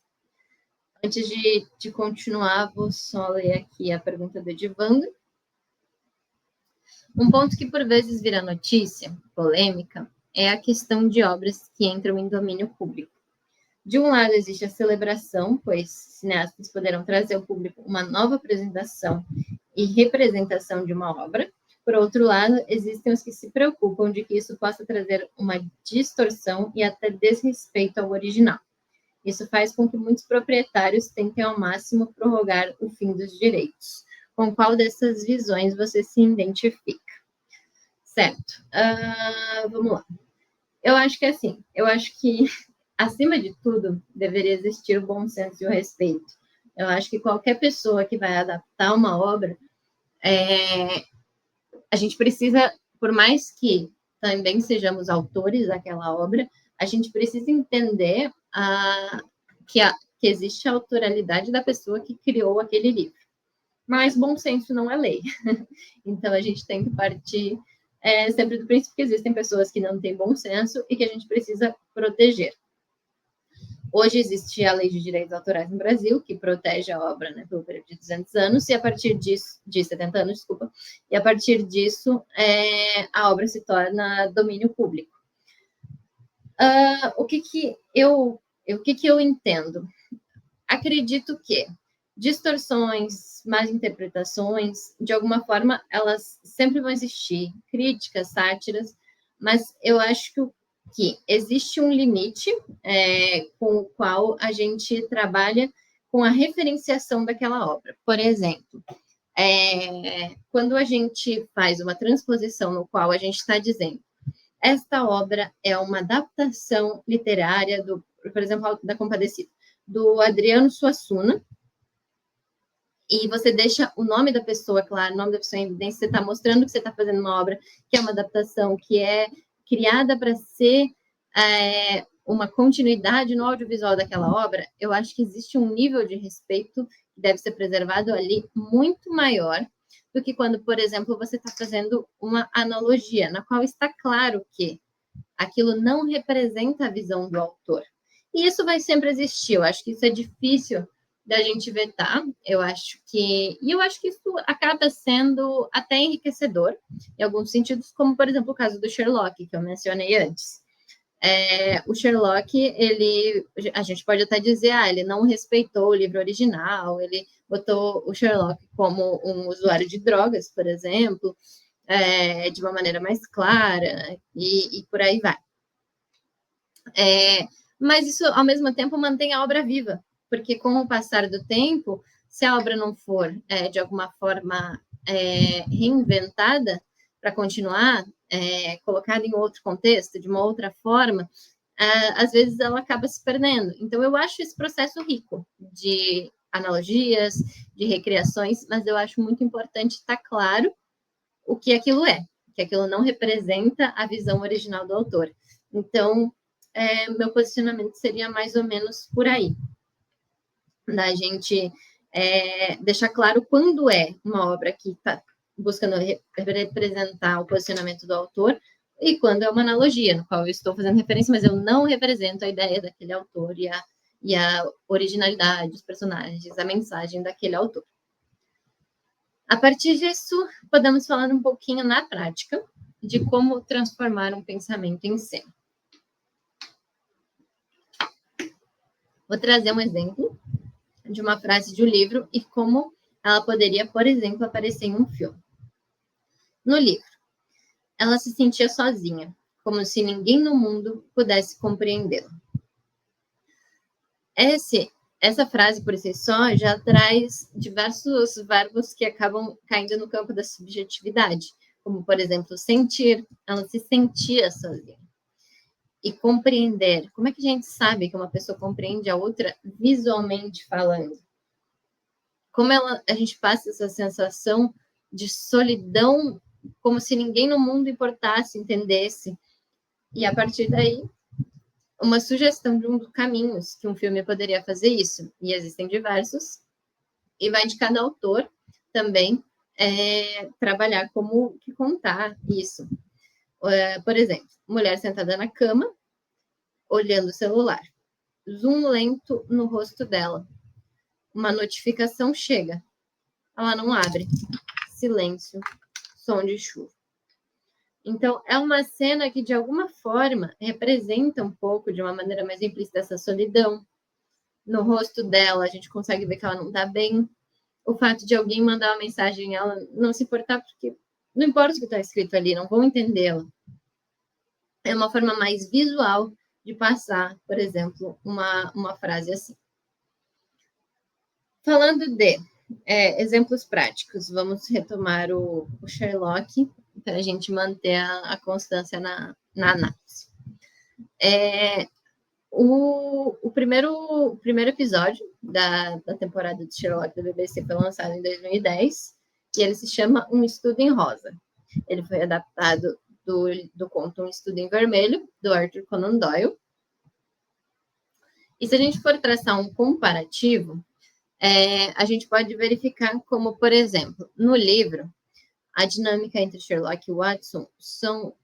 Antes de continuar, vou só ler aqui a pergunta do Edivando. Um ponto que por vezes vira notícia, polêmica, é a questão de obras que entram em domínio público. De um lado, existe a celebração, pois cineastas poderão trazer ao público uma nova apresentação e representação de uma obra. Por outro lado, existem os que se preocupam de que isso possa trazer uma distorção e até desrespeito ao original. Isso faz com que muitos proprietários tentem ao máximo prorrogar o fim dos direitos. Com qual dessas visões você se identifica? Certo. Vamos lá. Eu acho que acima de tudo, deveria existir o bom senso e o respeito. Eu acho que qualquer pessoa que vai adaptar uma obra, a gente precisa, por mais que também sejamos autores daquela obra, a gente precisa entender que existe a autoralidade da pessoa que criou aquele livro. Mas bom senso não é lei. Então, a gente tem que partir sempre do princípio que existem pessoas que não têm bom senso e que a gente precisa proteger. Hoje existe a Lei de Direitos Autorais no Brasil, que protege a obra, né, pelo período de 200 anos, e a partir disso, de 70 anos, desculpa, e a partir disso, a obra se torna domínio público. O que eu entendo? Acredito que distorções, más interpretações, de alguma forma, elas sempre vão existir, críticas, sátiras, mas eu acho que existe um limite com o qual a gente trabalha com a referenciação daquela obra. Por exemplo, quando a gente faz uma transposição no qual a gente está dizendo esta obra é uma adaptação literária por exemplo, da Compadecida, do Adriano Suassuna, e você deixa o nome da pessoa, claro, o nome da pessoa em evidência, você está mostrando que você está fazendo uma obra que é uma adaptação, que é criada para ser uma continuidade no audiovisual daquela obra. Eu acho que existe um nível de respeito que deve ser preservado ali muito maior do que quando, por exemplo, você está fazendo uma analogia, na qual está claro que aquilo não representa a visão do autor. E isso vai sempre existir, eu acho que isso é difícil da gente vetar, eu acho que isso acaba sendo até enriquecedor, em alguns sentidos, como, por exemplo, o caso do Sherlock, que eu mencionei antes. O Sherlock, a gente pode até dizer, ele não respeitou o livro original, ele botou o Sherlock como um usuário de drogas, por exemplo, de uma maneira mais clara, e por aí vai. Mas isso, ao mesmo tempo, mantém a obra viva, porque com o passar do tempo, se a obra não for, de alguma forma, reinventada para continuar, colocada em outro contexto, de uma outra forma, às vezes ela acaba se perdendo. Então, eu acho esse processo rico de analogias, de recriações, mas eu acho muito importante estar claro o que aquilo é, que aquilo não representa a visão original do autor. Então, meu posicionamento seria mais ou menos por aí, da gente deixar claro quando é uma obra que está buscando representar o posicionamento do autor e quando é uma analogia, no qual eu estou fazendo referência, mas eu não represento a ideia daquele autor e a originalidade dos personagens, a mensagem daquele autor. A partir disso, podemos falar um pouquinho na prática de como transformar um pensamento em cena. Vou trazer um exemplo de uma frase de um livro e como ela poderia, por exemplo, aparecer em um filme. No livro, ela se sentia sozinha, como se ninguém no mundo pudesse compreendê-la. Essa frase, por si só, já traz diversos verbos que acabam caindo no campo da subjetividade, como, por exemplo, sentir. Ela se sentia sozinha. E compreender. Como é que a gente sabe que uma pessoa compreende a outra visualmente falando? Como a gente passa essa sensação de solidão, como se ninguém no mundo importasse, entendesse. E, a partir daí, uma sugestão de um dos caminhos que um filme poderia fazer isso. E existem diversos. E vai de cada autor também trabalhar como que contar isso. Por exemplo, mulher sentada na cama, olhando o celular. Zoom lento no rosto dela. Uma notificação chega. Ela não abre. Silêncio. Som de chuva. Então, é uma cena que, de alguma forma, representa um pouco, de uma maneira mais implícita, essa solidão. No rosto dela, a gente consegue ver que ela não está bem. O fato de alguém mandar uma mensagem, ela não se importar, porque não importa o que está escrito ali, não vão entendê-la. É uma forma mais visual de passar, por exemplo, uma frase assim. Falando de exemplos práticos, vamos retomar o Sherlock para a gente manter a constância na análise. O primeiro episódio da temporada de Sherlock da BBC foi lançado em 2010 e ele se chama Um Estudo em Rosa. Ele foi adaptado do conto Um Estudo em Vermelho, do Arthur Conan Doyle. E se a gente for traçar um comparativo, a gente pode verificar como, por exemplo, no livro, a dinâmica entre Sherlock e Watson são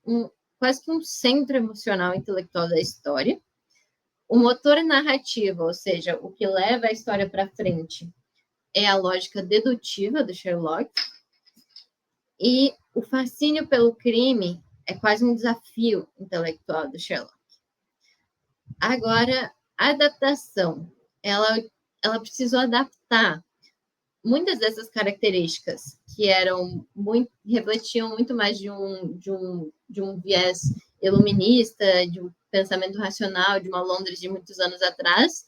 quase que um centro emocional e intelectual da história. O motor narrativo, ou seja, o que leva a história para frente, é a lógica dedutiva do Sherlock. E o fascínio pelo crime é quase um desafio intelectual do Sherlock. Agora, a adaptação, ela precisou adaptar muitas dessas características que refletiam muito mais de um viés iluminista, de um pensamento racional, de uma Londres de muitos anos atrás,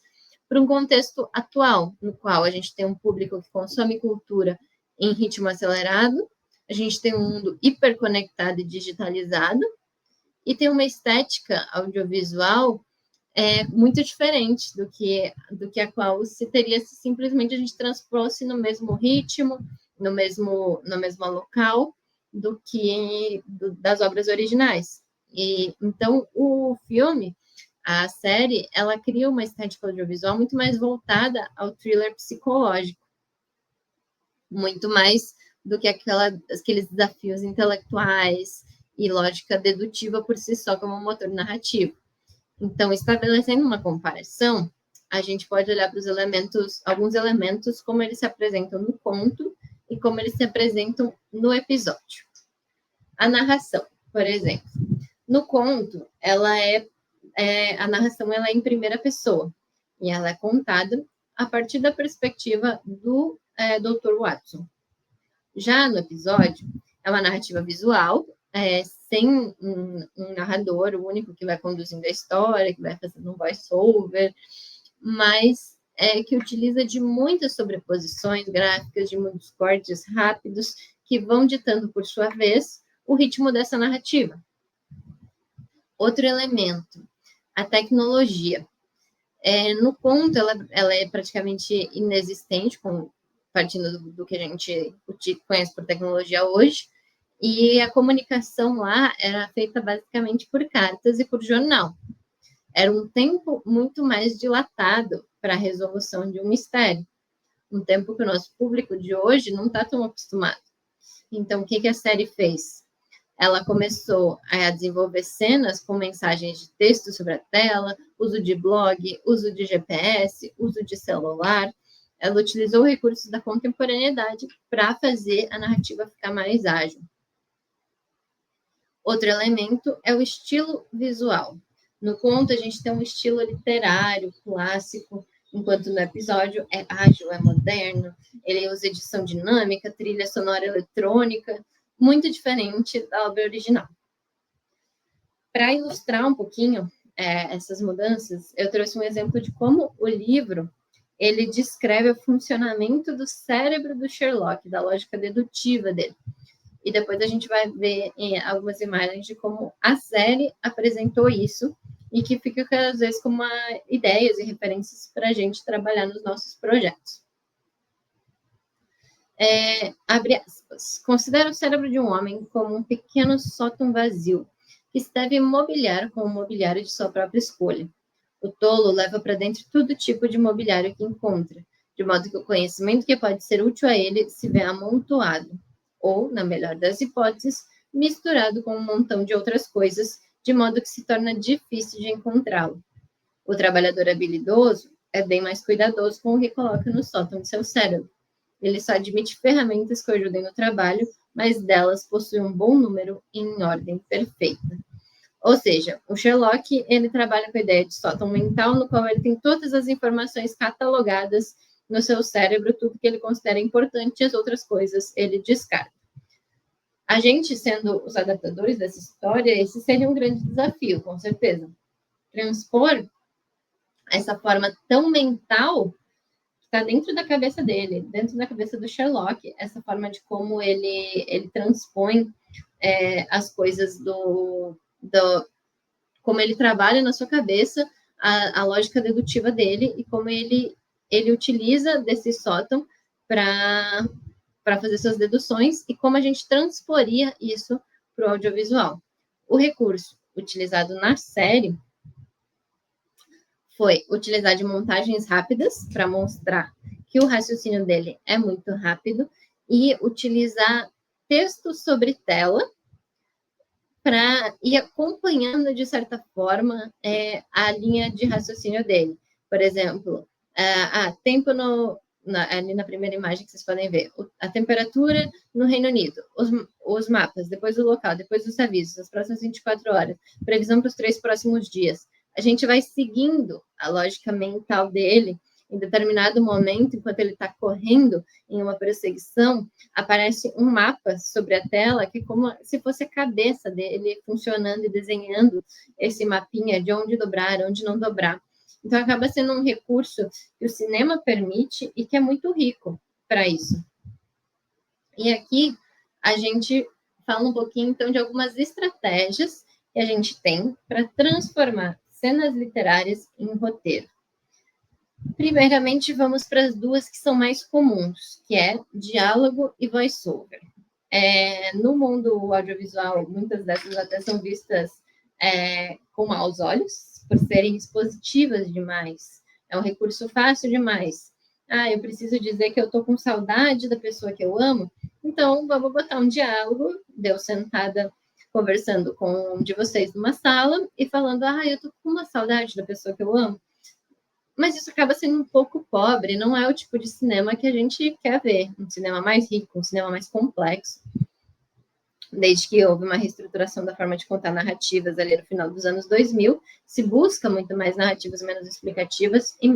para um contexto atual, no qual a gente tem um público que consome cultura em ritmo acelerado, a gente tem um mundo hiperconectado e digitalizado, e tem uma estética audiovisual muito diferente do que a qual se teria se simplesmente a gente transpôsse no mesmo ritmo, no mesmo local das obras originais. E então o filme, a série, ela cria uma estética audiovisual muito mais voltada ao thriller psicológico, muito mais do que aqueles desafios intelectuais e lógica dedutiva por si só como motor narrativo. Então, estabelecendo uma comparação, a gente pode olhar para os elementos, alguns elementos, como eles se apresentam no conto e como eles se apresentam no episódio. A narração, por exemplo. No conto, a narração ela é em primeira pessoa, e ela é contada a partir da perspectiva do Dr. Watson. Já no episódio, é uma narrativa visual, sem um narrador único que vai conduzindo a história, que vai fazendo um voice-over, mas que utiliza de muitas sobreposições gráficas, de muitos cortes rápidos, que vão ditando, por sua vez, o ritmo dessa narrativa. Outro elemento, a tecnologia. No conto, ela é praticamente inexistente, partindo do que a gente conhece por tecnologia hoje, e a comunicação lá era feita basicamente por cartas e por jornal. Era um tempo muito mais dilatado para a resolução de um mistério, um tempo que o nosso público de hoje não está tão acostumado. Então, o que a série fez? Ela começou a desenvolver cenas com mensagens de texto sobre a tela, uso de blog, uso de GPS, uso de celular. Ela utilizou recursos da contemporaneidade para fazer a narrativa ficar mais ágil. Outro elemento é o estilo visual. No conto, a gente tem um estilo literário, clássico, enquanto no episódio é ágil, é moderno, ele usa edição dinâmica, trilha sonora eletrônica, muito diferente da obra original. Para ilustrar um pouquinho essas mudanças, eu trouxe um exemplo de como o livro ele descreve o funcionamento do cérebro do Sherlock, da lógica dedutiva dele. E depois a gente vai ver algumas imagens de como a série apresentou isso e que fica, às vezes, como ideias e referências para a gente trabalhar nos nossos projetos. Abre aspas. Considera o cérebro de um homem como um pequeno sótão vazio que se deve mobiliar com o mobiliário de sua própria escolha. O tolo leva para dentro todo tipo de mobiliário que encontra, de modo que o conhecimento que pode ser útil a ele se vê amontoado, ou, na melhor das hipóteses, misturado com um montão de outras coisas, de modo que se torna difícil de encontrá-lo. O trabalhador habilidoso é bem mais cuidadoso com o que coloca no sótão de seu cérebro. Ele só admite ferramentas que o ajudem no trabalho, mas delas possui um bom número em ordem perfeita. Ou seja, o Sherlock, ele trabalha com a ideia de sótão mental, no qual ele tem todas as informações catalogadas no seu cérebro, tudo que ele considera importante e as outras coisas ele descarta. A gente, sendo os adaptadores dessa história, esse seria um grande desafio, com certeza. Transpor essa forma tão mental que está dentro da cabeça dele, dentro da cabeça do Sherlock, essa forma de como ele transpõe as coisas como ele trabalha na sua cabeça a lógica dedutiva dele e como ele utiliza desse sótão para fazer suas deduções e como a gente transporia isso para o audiovisual. O recurso utilizado na série foi utilizar de montagens rápidas para mostrar que o raciocínio dele é muito rápido e utilizar texto sobre tela para ir acompanhando, de certa forma, a linha de raciocínio dele. Por exemplo, tempo ali na primeira imagem que vocês podem ver, a temperatura no Reino Unido, os mapas, depois o local, depois os avisos, as próximas 24 horas, previsão para os 3 próximos dias. A gente vai seguindo a lógica mental dele. Em determinado momento, enquanto ele está correndo em uma perseguição, aparece um mapa sobre a tela, que é como se fosse a cabeça dele funcionando e desenhando esse mapinha de onde dobrar, onde não dobrar. Então, acaba sendo um recurso que o cinema permite e que é muito rico para isso. E aqui a gente fala um pouquinho, então, de algumas estratégias que a gente tem para transformar cenas literárias em roteiro. Primeiramente, vamos para as duas que são mais comuns, que é diálogo e voice-over. No mundo audiovisual, muitas dessas até são vistas com maus olhos, por serem expositivas demais. É um recurso fácil demais. Eu preciso dizer que eu estou com saudade da pessoa que eu amo, então vamos botar um diálogo, eu sentada conversando com um de vocês numa sala e falando, eu estou com uma saudade da pessoa que eu amo. Mas isso acaba sendo um pouco pobre, não é o tipo de cinema que a gente quer ver. Um cinema mais rico, um cinema mais complexo. Desde que houve uma reestruturação da forma de contar narrativas ali no final dos anos 2000, se busca muito mais narrativas menos explicativas e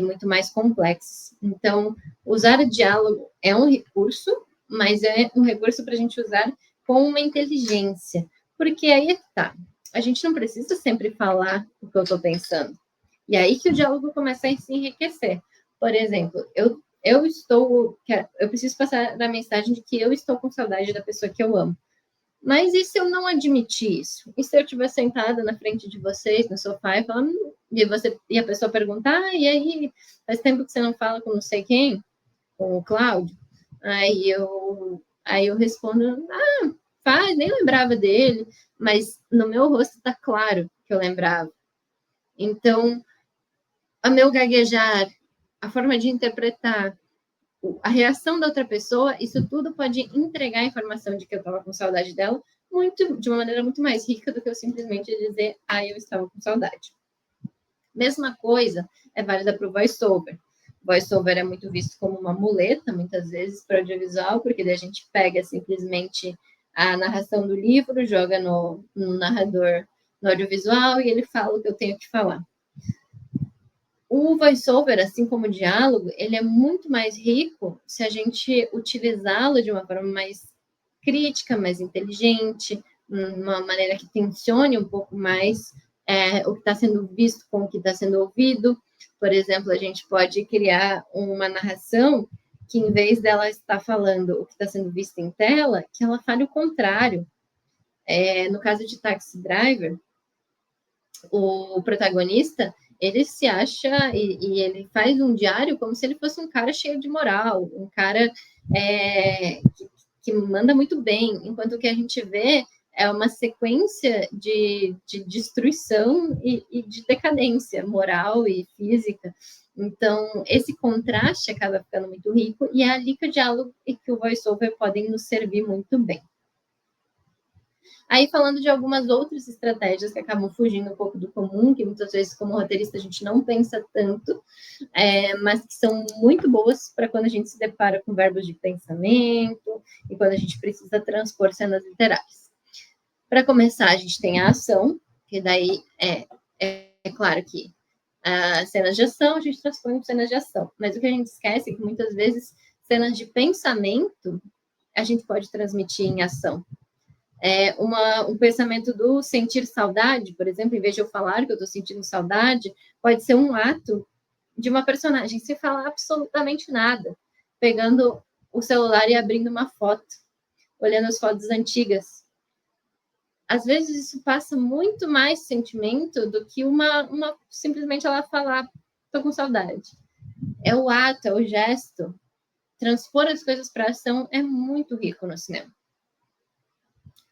muito mais complexas. Então, usar o diálogo é um recurso, mas é um recurso para a gente usar com uma inteligência. Porque aí é que tá. A gente não precisa sempre falar o que eu estou pensando. E aí que o diálogo começa a se enriquecer. Por exemplo, eu preciso passar a mensagem de que eu estou com saudade da pessoa que eu amo. Mas e se eu não admitir isso? E se eu estiver sentada na frente de vocês, no sofá, e a pessoa perguntar, e aí, faz tempo que você não fala com não sei quem, com o Cláudio? Aí eu respondo, faz, nem lembrava dele, mas no meu rosto está claro que eu lembrava. Então, o meu gaguejar, a forma de interpretar, a reação da outra pessoa, isso tudo pode entregar a informação de que eu estava com saudade dela de uma maneira muito mais rica do que eu simplesmente dizer, eu estava com saudade. Mesma coisa é válida para o voice-over. Voice-over é muito visto como uma muleta, muitas vezes, para o audiovisual, porque daí a gente pega simplesmente a narração do livro, joga no narrador no audiovisual e ele fala o que eu tenho que falar. O voice-over, assim como o diálogo, ele é muito mais rico se a gente utilizá-lo de uma forma mais crítica, mais inteligente, uma maneira que tensione um pouco mais o que está sendo visto com o que está sendo ouvido. Por exemplo, a gente pode criar uma narração que, em vez dela estar falando o que está sendo visto em tela, que ela fale o contrário. No caso de Taxi Driver, o protagonista, ele se acha e ele faz um diário como se ele fosse um cara cheio de moral, um cara que manda muito bem, enquanto que a gente vê é uma sequência de destruição e de decadência moral e física. Então, esse contraste acaba ficando muito rico e é ali que o diálogo e que o voice-over podem nos servir muito bem. Aí, falando de algumas outras estratégias que acabam fugindo um pouco do comum, que muitas vezes, como roteirista, a gente não pensa tanto, mas que são muito boas para quando a gente se depara com verbos de pensamento e quando a gente precisa transpor cenas literárias. Para começar, a gente tem a ação, que daí é claro que as cenas de ação a gente transpõe em cenas de ação, mas o que a gente esquece é que muitas vezes cenas de pensamento a gente pode transmitir em ação. Um pensamento do sentir saudade, por exemplo, em vez de eu falar que eu estou sentindo saudade, pode ser um ato de uma personagem sem falar absolutamente nada, pegando o celular e abrindo uma foto, olhando as fotos antigas. Às vezes isso passa muito mais sentimento do que simplesmente ela falar, estou com saudade. É o ato, é o gesto. Transpor as coisas para ação é muito rico no cinema.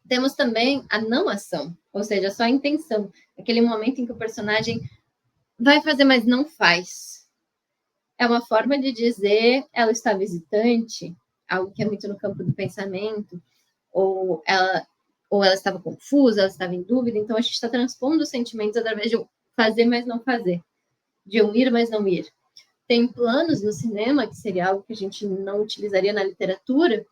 Temos também a não ação, ou seja, só a intenção, aquele momento em que o personagem vai fazer, mas não faz. É uma forma de dizer, ela está visitante, algo que é muito no campo do pensamento, ou ela estava confusa, ela estava em dúvida, então a gente está transpondo os sentimentos através de um fazer, mas não fazer, de um ir, mas não ir. Tem planos no cinema, que seria algo que a gente não utilizaria na literatura,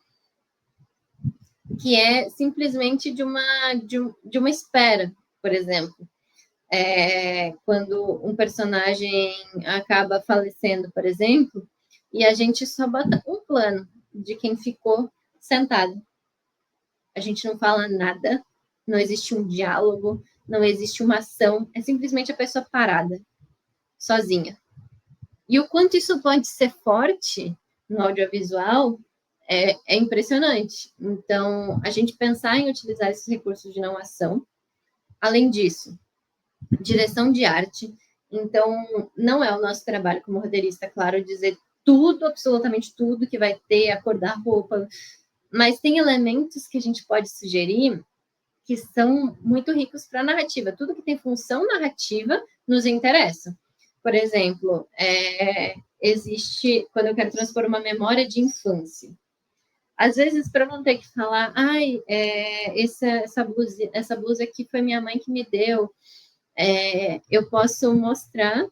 que é simplesmente de uma espera, por exemplo. Quando um personagem acaba falecendo, por exemplo, e a gente só bota um plano de quem ficou sentado. A gente não fala nada, não existe um diálogo, não existe uma ação, é simplesmente a pessoa parada. sozinha. E o quanto isso pode ser forte no audiovisual é impressionante. Então, a gente pensar em utilizar esses recursos de não ação. Além disso, direção de arte. Então, não é o nosso trabalho como roteirista, claro, dizer tudo, absolutamente tudo que vai ter, a cor da roupa, mas tem elementos que a gente pode sugerir que são muito ricos para a narrativa. Tudo que tem função narrativa nos interessa. Por exemplo, existe, quando eu quero transpor uma memória de infância, às vezes, para não ter que falar, essa blusa aqui foi minha mãe que me deu, eu posso mostrar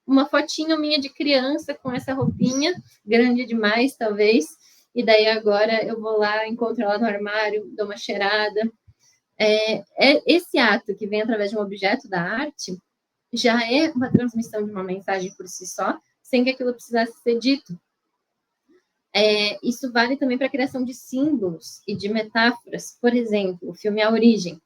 uma fotinho minha de criança com essa roupinha, grande demais, talvez, e daí agora eu vou lá, encontro ela no armário, dou uma cheirada. Esse ato que vem através de um objeto da arte já é uma transmissão de uma mensagem por si só, sem que aquilo precisasse ser dito. Isso vale também para a criação de símbolos e de metáforas. Por exemplo, o filme A Origem.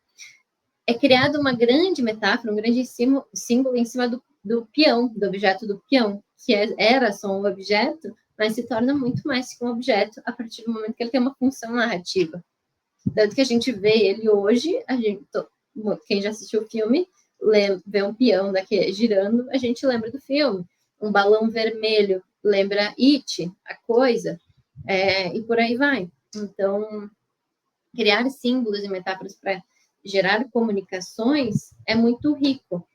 É criado uma grande metáfora, um grande símbolo em cima do peão, do objeto do peão, que era só um objeto, mas se torna muito mais que um objeto a partir do momento que ele tem uma função narrativa. Tanto que a gente vê ele hoje, quem já assistiu o filme, vê um peão daquele girando, a gente lembra do filme. Um balão vermelho lembra It, a coisa, e por aí vai. Então, criar símbolos e metáforas para gerar comunicações é muito rico.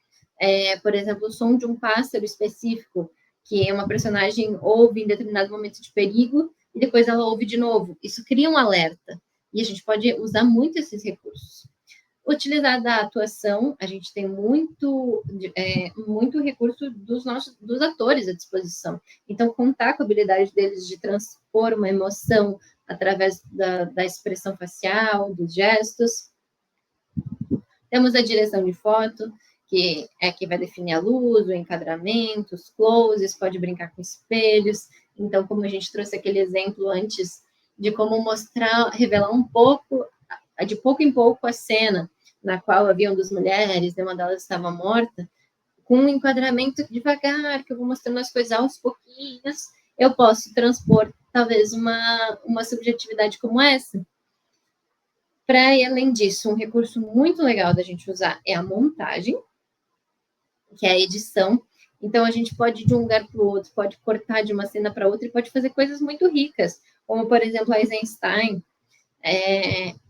Por exemplo, o som de um pássaro específico, que uma personagem ouve em determinado momento de perigo e depois ela ouve de novo. Isso cria um alerta. E a gente pode usar muito esses recursos. Utilizar da atuação, a gente tem muito recurso dos atores à disposição. Então, contar com a habilidade deles de transpor uma emoção através da expressão facial, dos gestos. Temos a direção de foto, que é que vai definir a luz, o enquadramento, os closes, pode brincar com espelhos. Então, como a gente trouxe aquele exemplo antes de como mostrar, revelar um pouco, de pouco em pouco, a cena na qual haviam duas mulheres, uma delas estava morta, com um enquadramento devagar, que eu vou mostrando as coisas aos pouquinhos, eu posso transpor, talvez, uma subjetividade como essa. Para ir além disso, um recurso muito legal da gente usar é a montagem, que é a edição. Então, a gente pode ir de um lugar para o outro, pode cortar de uma cena para outra e pode fazer coisas muito ricas, como, por exemplo, Eisenstein,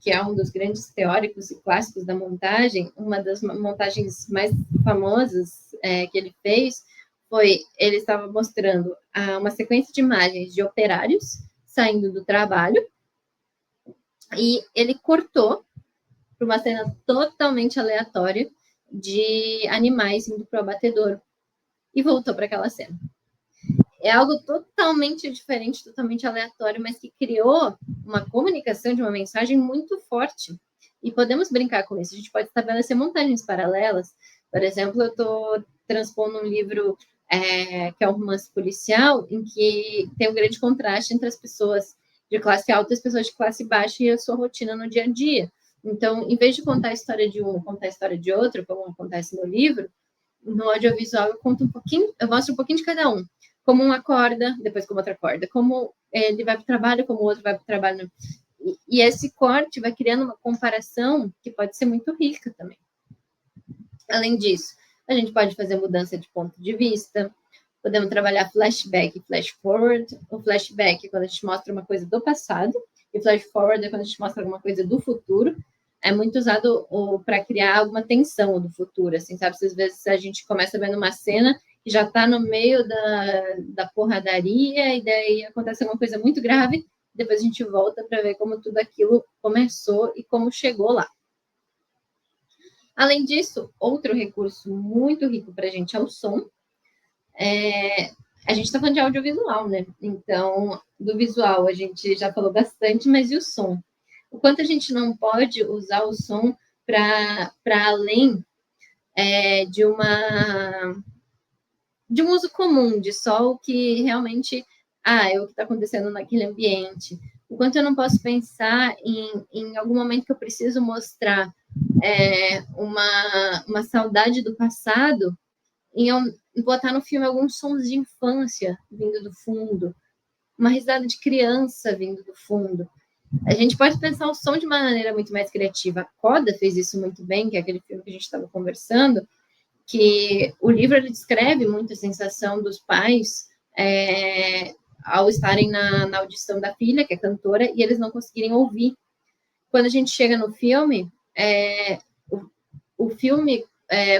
que é um dos grandes teóricos e clássicos da montagem. Uma das montagens mais famosas que ele fez foi, ele estava mostrando uma sequência de imagens de operários saindo do trabalho e ele cortou para uma cena totalmente aleatória de animais indo para o abatedor e voltou para aquela cena. É algo totalmente diferente, totalmente aleatório, mas que criou uma comunicação de uma mensagem muito forte. E podemos brincar com isso. A gente pode estabelecer montagens paralelas. Por exemplo, eu estou transpondo um livro que é um romance policial, em que tem um grande contraste entre as pessoas de classe alta e as pessoas de classe baixa e a sua rotina no dia a dia. Então, em vez de contar a história de um, contar a história de outro, como acontece no livro, no audiovisual eu conto um pouquinho, eu mostro um pouquinho de cada um. Como um acorda, depois como outro acorda. Como ele vai para o trabalho, como o outro vai para o trabalho. E esse corte vai criando uma comparação que pode ser muito rica também. Além disso, a gente pode fazer mudança de ponto de vista, podemos trabalhar flashback e flash forward. O flashback é quando a gente mostra uma coisa do passado, e flash forward é quando a gente mostra alguma coisa do futuro. É muito usado para criar alguma tensão do futuro, assim, sabe? Às vezes a gente começa vendo uma cena que já está no meio da porradaria, e daí acontece alguma coisa muito grave, depois a gente volta para ver como tudo aquilo começou e como chegou lá. Além disso, outro recurso muito rico para a gente é o som. A gente está falando de audiovisual, né? Então, do visual a gente já falou bastante, mas e o som? O quanto a gente não pode usar o som para além de um uso comum, de só o que realmente é o que está acontecendo naquele ambiente. O quanto eu não posso pensar em algum momento que eu preciso mostrar uma saudade do passado, botar no filme alguns sons de infância vindo do fundo, uma risada de criança vindo do fundo. A gente pode pensar o som de uma maneira muito mais criativa. A Coda fez isso muito bem, que é aquele filme que a gente estava conversando, que o livro ele descreve muito a sensação dos pais ao estarem na audição da filha, que é cantora, e eles não conseguirem ouvir. Quando a gente chega no filme, o filme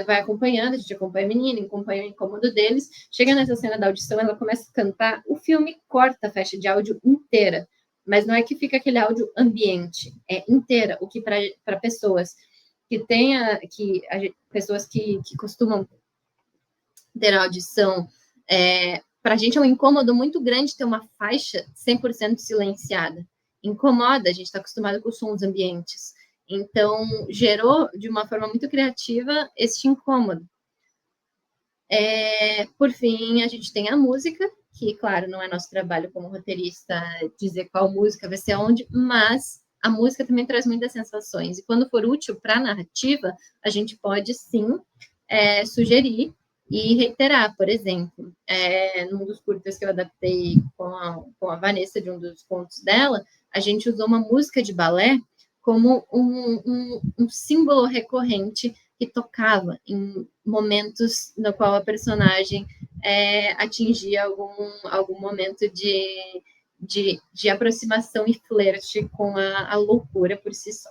vai acompanhando, a gente acompanha a menina, acompanha o incômodo deles, chega nessa cena da audição, ela começa a cantar, o filme corta a faixa de áudio inteira, mas não é que fica aquele áudio ambiente, é inteira, o que para pessoas pessoas que costumam ter audição, para a gente é um incômodo muito grande ter uma faixa 100% silenciada. Incomoda, a gente está acostumado com os sons ambientes. Então, gerou, de uma forma muito criativa, este incômodo. Por fim, a gente tem a música, que, claro, não é nosso trabalho como roteirista dizer qual música vai ser onde, mas a música também traz muitas sensações. E quando for útil para a narrativa, a gente pode, sim, sugerir e reiterar. Por exemplo, num dos curtas que eu adaptei com a Vanessa, de um dos contos dela, a gente usou uma música de balé como um símbolo recorrente que tocava em momentos no qual a personagem atingia algum momento de aproximação e flerte com a loucura por si só.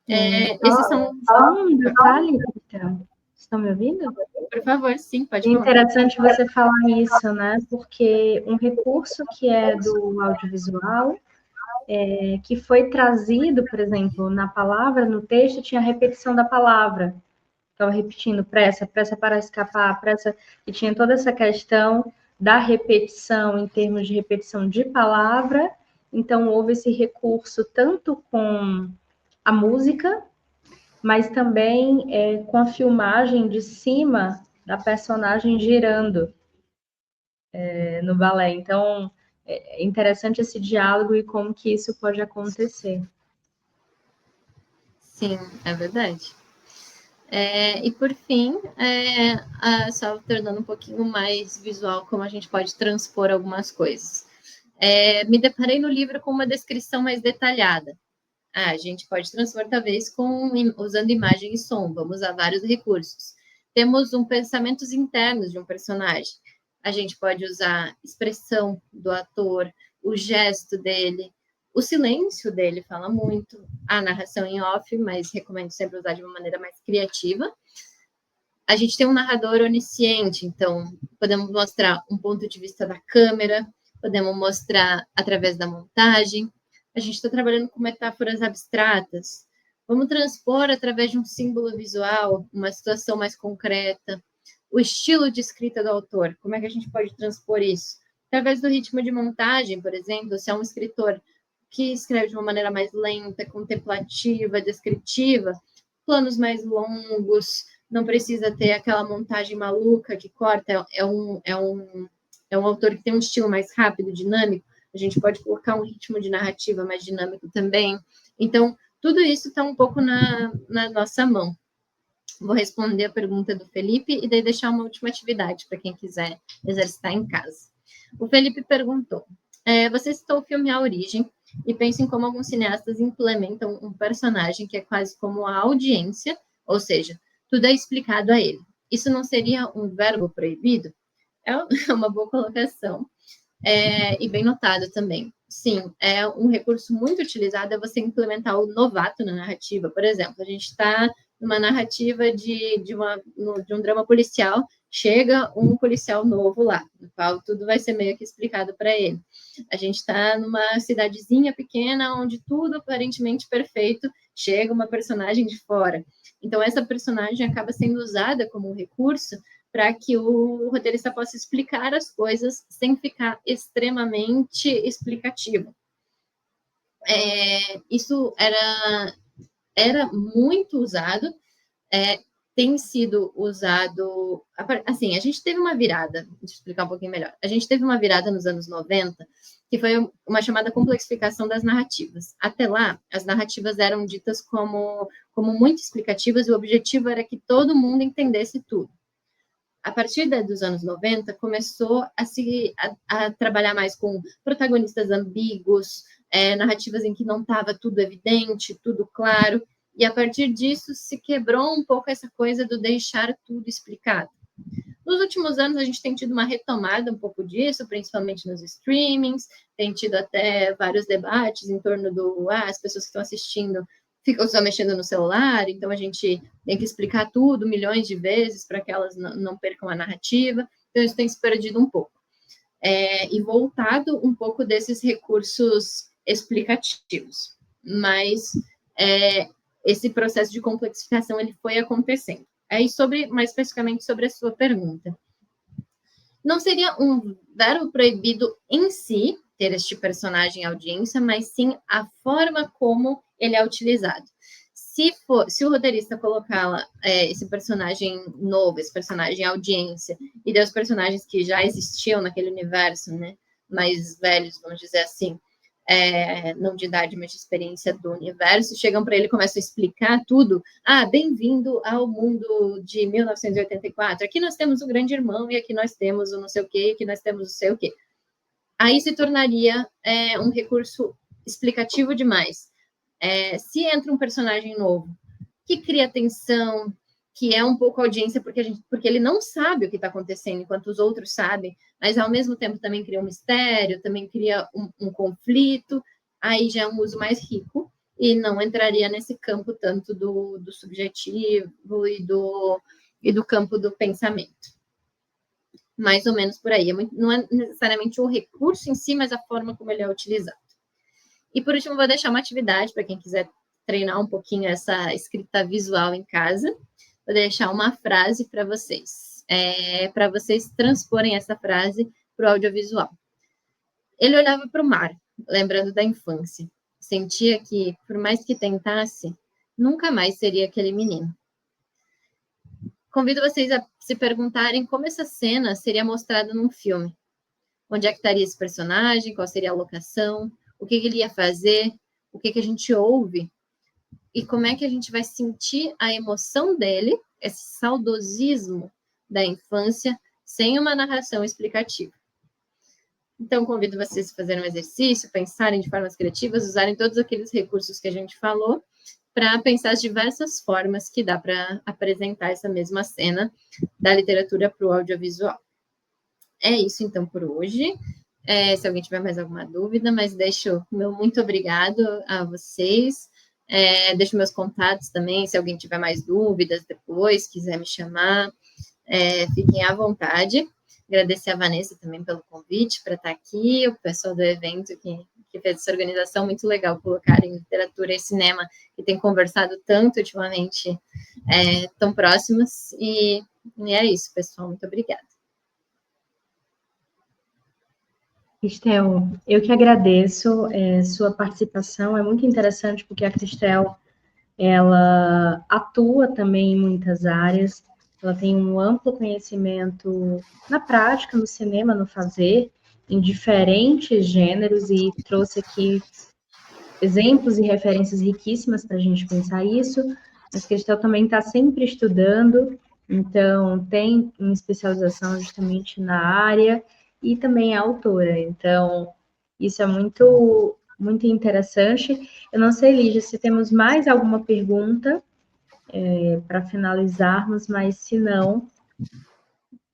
Esses são um detalhe, então. Estão me ouvindo? Por favor, sim, pode falar. É interessante você falar isso, né? Porque um recurso que é do audiovisual, que foi trazido, por exemplo, na palavra, no texto, tinha a repetição da palavra. Estava repetindo pressa, pressa para escapar, pressa, e tinha toda essa questão da repetição, em termos de repetição de palavra. Então, houve esse recurso tanto com a música, mas também com a filmagem de cima da personagem girando no balé. Então, é interessante esse diálogo e como que isso pode acontecer. Sim, é verdade. E por fim, só tornando um pouquinho mais visual como a gente pode transpor algumas coisas. Me deparei no livro com uma descrição mais detalhada. A gente pode transpor, talvez, usando imagem e som. Vamos usar vários recursos. Temos pensamentos internos de um personagem. A gente pode usar expressão do ator, o gesto dele, o silêncio dele fala muito, a narração em off, mas recomendo sempre usar de uma maneira mais criativa. A gente tem um narrador onisciente, então podemos mostrar um ponto de vista da câmera, podemos mostrar através da montagem. A gente está trabalhando com metáforas abstratas. Vamos transpor através de um símbolo visual, uma situação mais concreta. O estilo de escrita do autor, como é que a gente pode transpor isso? Através do ritmo de montagem, por exemplo, se é um escritor que escreve de uma maneira mais lenta, contemplativa, descritiva, planos mais longos, não precisa ter aquela montagem maluca que corta, é um autor que tem um estilo mais rápido, dinâmico, a gente pode colocar um ritmo de narrativa mais dinâmico também. Então, tudo isso está um pouco na nossa mão. Vou responder a pergunta do Felipe e daí deixar uma última atividade para quem quiser exercitar em casa. O Felipe perguntou, você citou o filme A Origem e pensa em como alguns cineastas implementam um personagem que é quase como a audiência, ou seja, tudo é explicado a ele. Isso não seria um verbo proibido? É uma boa colocação. E bem notado também. Sim, é um recurso muito utilizado você implementar o novato na narrativa. Por exemplo, a gente está numa narrativa de um drama policial, chega um policial novo lá, no qual tudo vai ser meio que explicado para ele. A gente está numa cidadezinha pequena, onde tudo aparentemente perfeito, chega uma personagem de fora. Então, essa personagem acaba sendo usada como um recurso para que o roteirista possa explicar as coisas sem ficar extremamente explicativo. Isso era muito usado, tem sido usado... Assim, a gente teve uma virada, deixa eu explicar um pouquinho melhor. A gente teve uma virada nos anos 90, que foi uma chamada complexificação das narrativas. Até lá, as narrativas eram ditas como muito explicativas e o objetivo era que todo mundo entendesse tudo. a partir dos anos 90, começou a trabalhar mais com protagonistas ambíguos, narrativas em que não estava tudo evidente, tudo claro, e a partir disso se quebrou um pouco essa coisa do deixar tudo explicado. Nos últimos anos, a gente tem tido uma retomada um pouco disso, principalmente nos streamings, tem tido até vários debates em torno as pessoas que estão assistindo ficam só mexendo no celular, então a gente tem que explicar tudo milhões de vezes para que elas não percam a narrativa, então isso tem se perdido um pouco. E voltado um pouco desses recursos explicativos, mas esse processo de complexificação ele foi acontecendo. Aí, mais especificamente sobre a sua pergunta. Não seria um verbo proibido em si ter este personagem audiência, mas sim a forma como ele é utilizado. Se o roteirista colocar esse personagem novo, esse personagem audiência, e der os personagens que já existiam naquele universo, né, mais velhos, vamos dizer assim, não de idade, mas de experiência do universo, chegam para ele e começam a explicar tudo. Bem-vindo ao mundo de 1984. Aqui nós temos o Grande Irmão, e aqui nós temos o não sei o quê, aqui nós temos o sei o quê. Aí se tornaria um recurso explicativo demais. Se entra um personagem novo que cria tensão, que é um pouco audiência, porque ele não sabe o que está acontecendo, enquanto os outros sabem, mas ao mesmo tempo também cria um mistério, também cria um conflito, aí já é um uso mais rico, e não entraria nesse campo tanto do subjetivo e do campo do pensamento. Mais ou menos por aí. Não é necessariamente o recurso em si, mas a forma como ele é utilizado. E por último, vou deixar uma atividade para quem quiser treinar um pouquinho essa escrita visual em casa. Vou deixar uma frase para vocês transporem essa frase para o audiovisual. Ele olhava para o mar, lembrando da infância. Sentia que, por mais que tentasse, nunca mais seria aquele menino. Convido vocês a se perguntarem como essa cena seria mostrada num filme. Onde é que estaria esse personagem? Qual seria a locação? O que ele ia fazer? O que a gente ouve? E como é que a gente vai sentir a emoção dele, esse saudosismo da infância, sem uma narração explicativa. Então, convido vocês a fazerem um exercício, pensarem de formas criativas, usarem todos aqueles recursos que a gente falou, para pensar as diversas formas que dá para apresentar essa mesma cena da literatura para o audiovisual. É isso, então, por hoje. Se alguém tiver mais alguma dúvida, mas deixo o meu muito obrigado a vocês. Deixo meus contatos também, se alguém tiver mais dúvidas depois, quiser me chamar, fiquem à vontade. Agradecer a Vanessa também pelo convite para estar aqui, o pessoal do evento que fez essa organização, muito legal colocar em literatura e cinema, que tem conversado tanto ultimamente, tão próximos, e é isso, pessoal, muito obrigada. Cristel, eu que agradeço sua participação, é muito interessante porque a Cristel, ela atua também em muitas áreas, ela tem um amplo conhecimento na prática, no cinema, no fazer, em diferentes gêneros, e trouxe aqui exemplos e referências riquíssimas para a gente pensar isso, mas Cristel também está sempre estudando, então tem uma especialização justamente na área, e também é autora, então isso é muito, muito interessante. Eu não sei, Lígia, se temos mais alguma pergunta para finalizarmos, mas se não,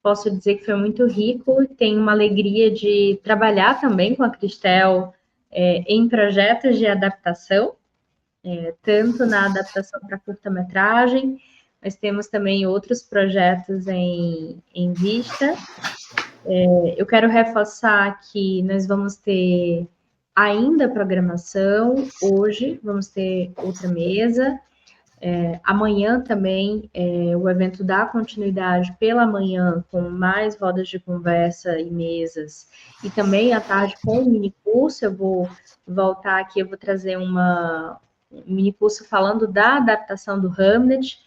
posso dizer que foi muito rico, tenho uma alegria de trabalhar também com a Cristel em projetos de adaptação, tanto na adaptação para curta-metragem, mas temos também outros projetos em vista. Eu quero reforçar que nós vamos ter ainda programação, hoje vamos ter outra mesa, amanhã também o evento dá continuidade pela manhã com mais rodas de conversa e mesas, e também à tarde com o mini curso. Eu vou voltar aqui, eu vou trazer um mini curso falando da adaptação do Hamlet,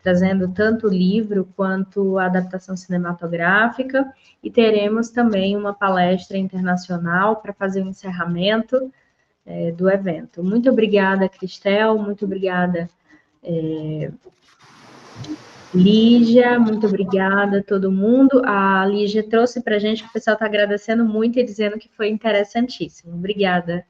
trazendo tanto o livro quanto a adaptação cinematográfica, e teremos também uma palestra internacional para fazer o encerramento do evento. Muito obrigada, Cristel, muito obrigada, Lígia, muito obrigada a todo mundo. A Lígia trouxe para a gente que o pessoal está agradecendo muito e dizendo que foi interessantíssimo. Obrigada.